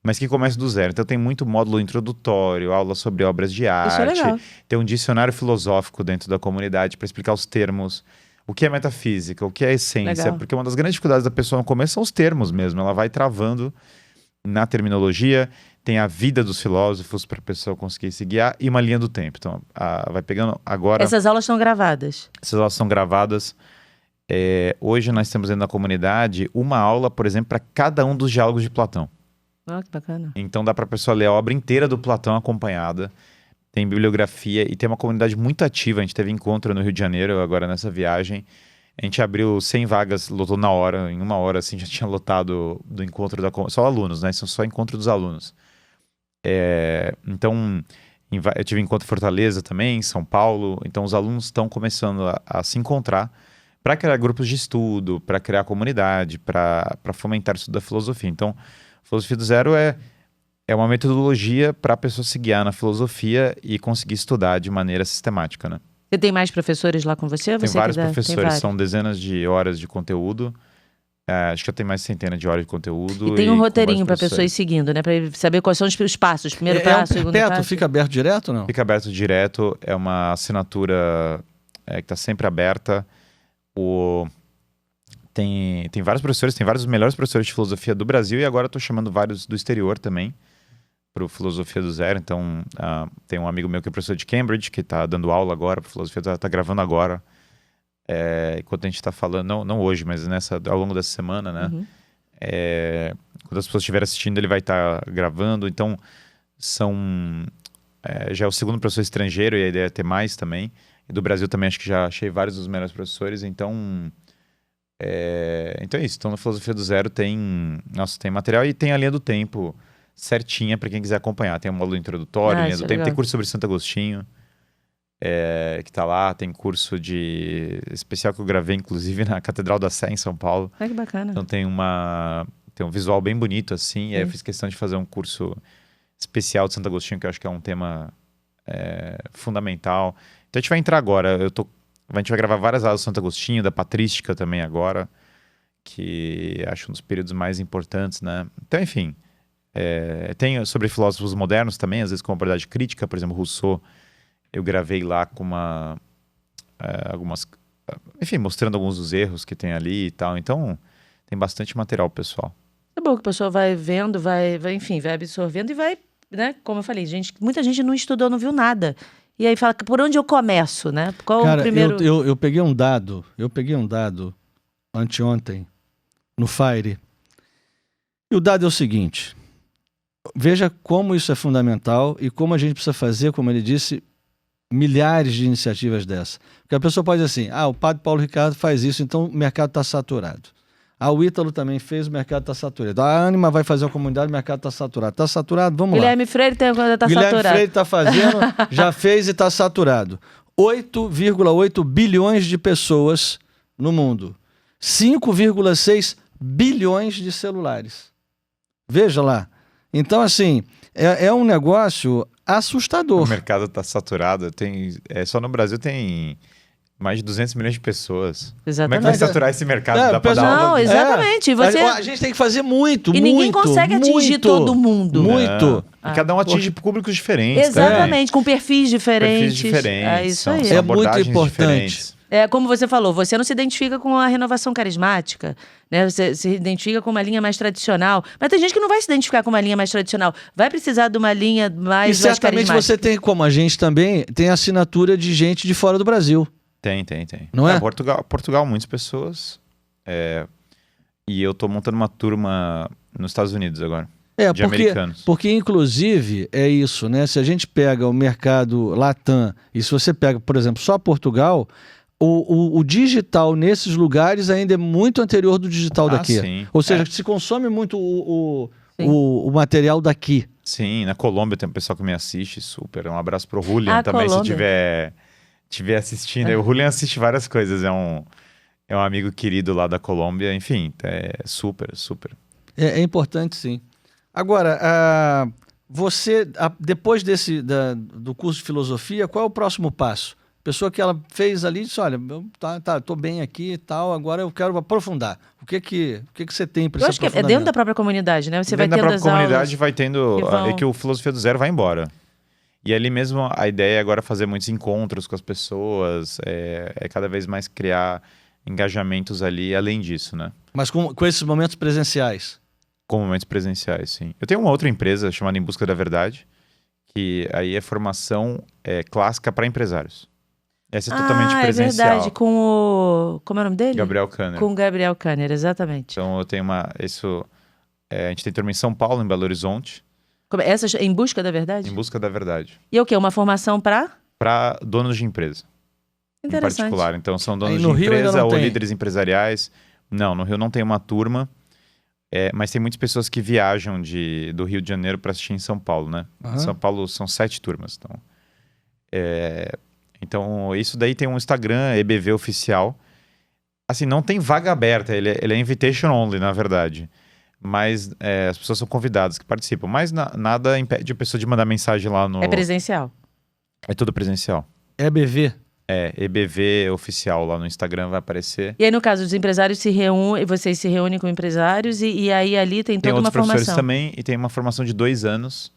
mas que comece do zero. Então tem muito módulo introdutório, aula sobre obras de arte, tem um dicionário filosófico dentro da comunidade para explicar os termos, o que é metafísica, o que é essência, porque uma das grandes dificuldades da pessoa no começo são os termos mesmo, ela vai travando na terminologia. Tem a vida dos filósofos para a pessoa conseguir se guiar e uma linha do tempo. Então, vai pegando agora... Essas aulas estão gravadas? Essas aulas são gravadas. Hoje nós temos dentro da comunidade uma aula, por exemplo, para cada um dos diálogos de Platão. Que bacana. Então dá para a pessoa ler a obra inteira do Platão acompanhada. Tem bibliografia e tem uma comunidade muito ativa. A gente teve encontro no Rio de Janeiro agora nessa viagem. A gente abriu 100 vagas, lotou na hora. Em uma hora, assim, já tinha lotado do encontro da comunidade. Só alunos, né? São só encontro dos alunos. Então, eu tive encontro em Fortaleza também, em São Paulo. Então, os alunos estão começando a se encontrar para criar grupos de estudo, para criar comunidade, para fomentar o estudo da filosofia. Então, Filosofia do Zero é uma metodologia para a pessoa se guiar na filosofia e conseguir estudar de maneira sistemática, né? Você tem mais professores lá com você? Tem vários professores, são dezenas de horas de conteúdo. Acho que já tem mais de centena de horas de conteúdo. E tem um com roteirinho para vários pessoas ir seguindo, né? Para saber quais são os passos. Primeiro passo, segundo perpétuo, passo. fica aberto direto ou não? Fica aberto direto, é uma assinatura que está sempre aberta. Tem vários professores, tem vários dos melhores professores de filosofia do Brasil e agora estou chamando vários do exterior também para o Filosofia do Zero. Então, tem um amigo meu que é professor de Cambridge, que está dando aula agora para Filosofia do Zero, está gravando agora. Enquanto a gente está falando, não hoje, mas ao longo dessa semana, né? Uhum. Quando as pessoas estiverem assistindo, ele vai estar gravando. Então, já é o segundo professor estrangeiro e a ideia é ter mais também. E do Brasil também acho que já achei vários dos melhores professores. Então é isso. Então, na Filosofia do Zero tem material e tem a linha do tempo certinha para quem quiser acompanhar. Tem um módulo introdutório, linha do tempo. Legal. Tem curso sobre Santo Agostinho. Que tá lá, tem curso de especial que eu gravei, inclusive, na Catedral da Sé, em São Paulo. Que bacana. Então tem um visual bem bonito, assim, e aí eu fiz questão de fazer um curso especial de Santo Agostinho, que eu acho que é um tema fundamental. Então a gente vai entrar agora, a gente vai gravar várias aulas do Santo Agostinho, da patrística também agora, que acho um dos períodos mais importantes, né? Então, enfim, tem sobre filósofos modernos também, às vezes com uma abordagem crítica, por exemplo, Rousseau. Eu gravei lá com enfim, mostrando alguns dos erros que tem ali e tal. Então, tem bastante material, pessoal. É bom que a pessoa vai vendo, vai absorvendo e vai, né? Como eu falei, muita gente não estudou, não viu nada. E aí fala, por onde eu começo, né? Qual o primeiro... eu peguei um dado anteontem no Fire. E o dado é o seguinte. Veja como isso é fundamental e como a gente precisa fazer, como ele disse, milhares de iniciativas dessa. Porque a pessoa pode dizer assim, o padre Paulo Ricardo faz isso, então o mercado está saturado. O Ítalo também fez, o mercado está saturado. A Ânima vai fazer a comunidade, o mercado está saturado. Está saturado? Vamos lá. Guilherme Freire está saturado. Guilherme Freire está fazendo, já fez e está saturado. 8,8 bilhões de pessoas no mundo. 5,6 bilhões de celulares. Veja lá. Então, assim, é um negócio assustador. O mercado está saturado. Só no Brasil tem mais de 200 milhões de pessoas. Exatamente. Como é que vai saturar esse mercado? Dá pra dar Não, aula? exatamente. A gente tem que fazer muito, E ninguém consegue atingir todo mundo. Muito. E cada um atinge públicos diferentes. Exatamente, com perfis diferentes. Perfis diferentes. É isso aí. São É muito abordagens importante. diferentes. Como você falou, você não se identifica com a renovação carismática, né? Você se identifica com uma linha mais tradicional. Mas tem gente que não vai se identificar com uma linha mais tradicional. Vai precisar de uma linha mais E certamente carismática. você tem, como a gente também, tem assinatura de gente de fora do Brasil. Tem. Não é? Portugal, muitas pessoas. E eu tô montando uma turma nos Estados Unidos agora. De americanos. Porque, inclusive, é isso, né? Se a gente pega o mercado Latam, e se você pega, por exemplo, só Portugal, o digital nesses lugares ainda é muito anterior do digital daqui. Sim. Ou seja, se consome muito o material daqui. Sim, na Colômbia tem um pessoal que me assiste, super. Um abraço pro Julian também, Colômbia. se estiver assistindo. O Julian assiste várias coisas, é um amigo querido lá da Colômbia, enfim, super. É importante, sim. Agora, depois do curso de filosofia, qual é o próximo passo? Pessoa que ela fez ali disse, olha, tô bem aqui e tal, agora eu quero aprofundar. O que você tem para esse aprofundamento? Eu acho que é dentro da própria comunidade, né? Você vai tendo dentro da as própria comunidade aulas vai tendo... vão- É que o Filosofia do Zero vai embora. E ali mesmo a ideia é agora fazer muitos encontros com as pessoas, cada vez mais criar engajamentos ali além disso, né? Mas com esses momentos presenciais? Com momentos presenciais, sim. Eu tenho uma outra empresa chamada Em Busca da Verdade, que aí é formação clássica para empresários. Essa é totalmente presencial. É verdade, com o... Como é o nome dele? Gabriel Kanner. Com o Gabriel Kanner, exatamente. Então eu tenho a gente tem turma em São Paulo, em Belo Horizonte. Essa Em Busca da Verdade? Em Busca da Verdade. E é o quê? Uma formação para? Para donos de empresa. Em Interessante. particular. Então são donos Aí de no Rio ainda empresa não ou tem? líderes empresariais. Não, no Rio não tem uma turma. Mas tem muitas pessoas que viajam do Rio de Janeiro para assistir em São Paulo, né? Uhum. Em São Paulo são 7 turmas. Então, isso daí tem um Instagram, EBV Oficial. Assim, não tem vaga aberta, ele é invitation only, na verdade. Mas as pessoas são convidadas que participam. Mas nada impede a pessoa de mandar mensagem lá no... É presencial. É tudo presencial. EBV. EBV oficial lá no Instagram vai aparecer. E aí, no caso, os empresários se reúnem, vocês se reúnem com empresários e aí ali tem Tem toda uma outros professores formação. também e tem uma formação de 2 anos,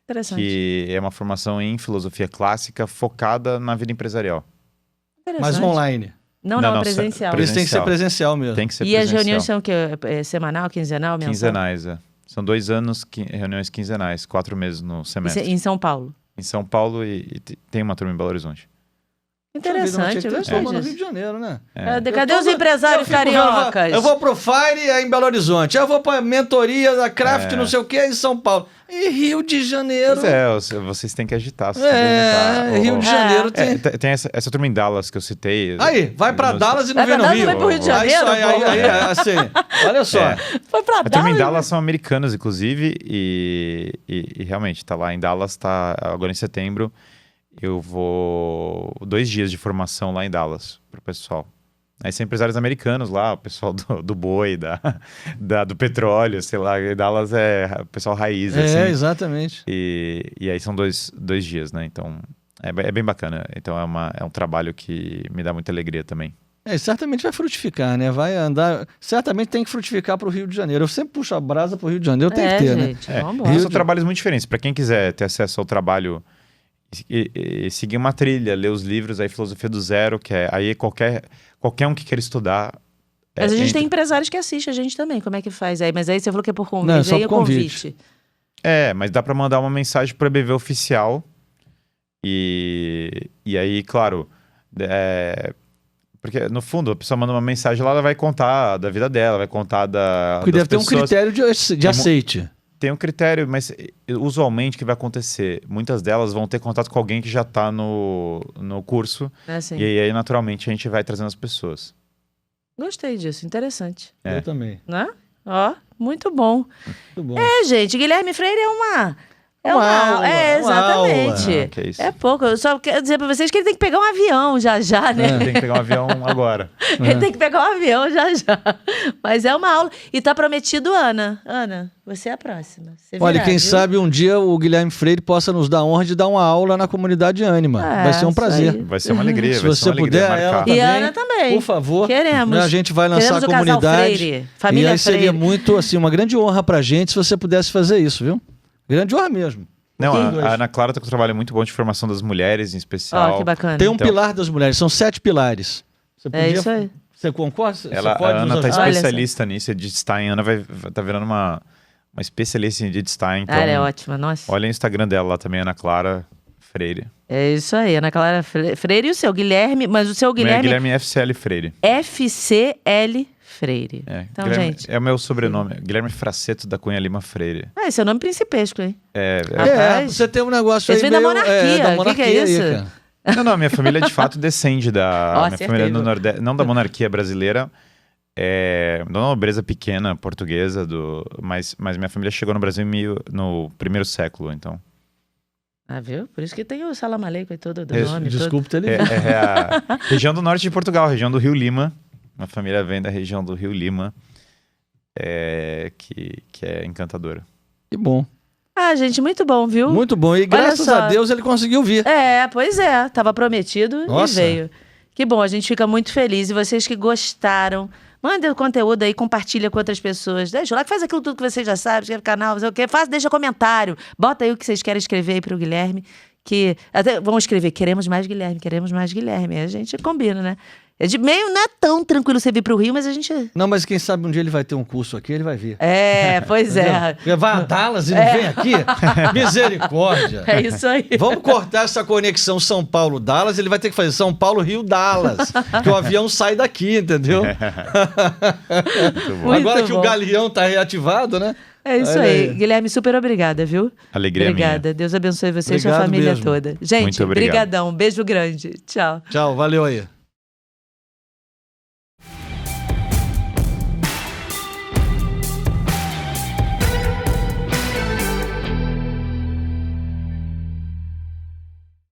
Interessante. que é uma formação em filosofia clássica focada na vida empresarial. Mas Interessante. online. Não, Não, presencial. Por isso tem que ser presencial mesmo. Tem que ser E as presencial. reuniões são o quê? Semanal, quinzenal, mensal? Quinzenais, São 2 anos, reuniões quinzenais, 4 meses no semestre. Em São Paulo. Em São Paulo e tem uma turma em Belo Horizonte. Interessante, eu gostei no Rio disso. de Janeiro, né? Cadê os empresários cariocas? Eu vou pro Fire em Belo Horizonte. Eu vou pra mentoria da Craft, não sei o que, em São Paulo. E Rio de Janeiro. Pois vocês têm que agitar. Vocês têm que agitar. Rio de Janeiro tem. Tem essa turma em Dallas que eu citei. Aí, vai pra Dallas e não Vai vem pra no Dallas, Rio. vai pro Rio de Janeiro, Aí, assim, olha só. Foi pra A turma em Dallas. Dallas são americanos, inclusive, e realmente, tá lá em Dallas, tá agora em setembro. Eu vou 2 dias de formação lá em Dallas pro pessoal. Aí são empresários americanos lá, o pessoal do boi, do petróleo, sei lá. Dallas é o pessoal raiz, assim. Exatamente. E aí são 2 dias, né? Então, é bem bacana. Então, é um trabalho que me dá muita alegria também. Certamente vai frutificar, né? Vai andar. Certamente tem que frutificar pro Rio de Janeiro. Eu sempre puxo a brasa pro Rio de Janeiro, tem que ter, gente, né? vambora. São trabalhos muito diferentes. Para quem quiser ter acesso ao trabalho e seguir uma trilha, ler os livros, aí Filosofia do Zero, que aí qualquer um que queira estudar. Mas a gente tem empresários que assistem a gente também. Como é que faz aí? Mas aí você falou que é por convite. Não, é só aí por convite. Mas dá para mandar uma mensagem para EBV oficial. E aí, claro, porque no fundo a pessoa manda uma mensagem lá, ela vai contar da vida dela, vai contar Porque deve ter um pessoas. critério de aceite. Tem um critério, mas usualmente o que vai acontecer? Muitas delas vão ter contato com alguém que já está no curso. Assim. E aí, naturalmente, a gente vai trazendo as pessoas. Gostei disso, interessante. Eu também. Né? Ó, muito bom. Muito bom. Gente, Guilherme Freire é uma aula, exatamente. uma aula. Que é isso. É pouco. Eu só quero dizer pra vocês que ele tem que pegar um avião já, né? Tem que pegar um avião agora. Ele tem que pegar um avião já. Mas é uma aula. E tá prometido, Ana. Ana, você é a próxima. Você Olha, virá, quem viu? sabe um dia o Guilherme Freire possa nos dar a honra de dar uma aula na comunidade Ânima. Vai ser um isso prazer. aí. Vai ser uma alegria. Se vai ser você uma alegria puder, ela marcar. também. E Ana também. Por favor. Queremos. A gente vai lançar Queremos a o casal comunidade. Freire, família e aí seria Freire. muito, assim, uma grande honra pra gente se você pudesse fazer isso, viu? Grande honra mesmo. Não, Quem? a Ana Clara está com um trabalho muito bom de formação das mulheres, em especial. Ó, que bacana. Tem um Então- pilar das mulheres, são 7 pilares. Você É isso aí. Você concorda? Você A pode Ana nos está ajudar? Olha especialista nisso, Edith Stein. A Ana tá virando uma especialista em Edith Stein. Então, Ela é ótima, nossa. olha o Instagram dela lá também, Ana Clara Freire. É isso aí, Ana Clara Freire e o seu Guilherme, mas o seu Guilherme Guilherme FCL Freire. FCL Freire. Então, Guilherme, gente. é o meu sobrenome, Guilherme Fraceto da Cunha Lima Freire. Esse é o nome principesco, hein? É, você tem um negócio Esse aí vem da meio, monarquia. da Que monarquia é aí, isso? cara. Não, minha família de fato descende da... Ó, minha família é acertei, do viu? Nordeste, não da monarquia brasileira, de uma nobreza pequena portuguesa, mas minha família chegou no Brasil no primeiro século, então. Ah, viu? Por isso que tem o Salam Aleikum e tudo do nome. Desculpe ter É, ligado. é a região do norte de Portugal, região do Rio Lima. Minha família vem da região do Rio Lima, que é encantadora. Que bom. Ah, gente, muito bom, viu? Muito bom. E graças só. a Deus ele conseguiu vir. Pois é. Tava prometido Nossa. e veio. Que bom, a gente fica muito feliz. E vocês que gostaram, mandem o conteúdo aí, compartilha com outras pessoas. Deixa lá, faz aquilo tudo que vocês já sabem, inscreve no canal, fazer o quê. Deixa comentário. Bota aí o que vocês querem escrever aí pro Guilherme. Que até vão escrever, queremos mais Guilherme, queremos mais Guilherme. Aí a gente combina, né? Não é tão tranquilo você vir pro Rio, mas a gente... Não, mas quem sabe um dia ele vai ter um curso aqui, ele vai vir. Pois é. Entendeu? Vai a Dallas e não vem aqui? Misericórdia. É isso aí. Vamos cortar essa conexão São Paulo-Dallas, ele vai ter que fazer São Paulo-Rio-Dallas, que o avião sai daqui, entendeu? Muito bom. Muito Agora que bom. o Galeão tá reativado, né? É isso Olha aí. aí. Guilherme, super obrigada, viu? Alegria Obrigada. minha. Deus abençoe você e sua Obrigado família mesmo. toda. Gente, Muito obrigado. brigadão. Beijo grande. Tchau. Tchau, valeu aí.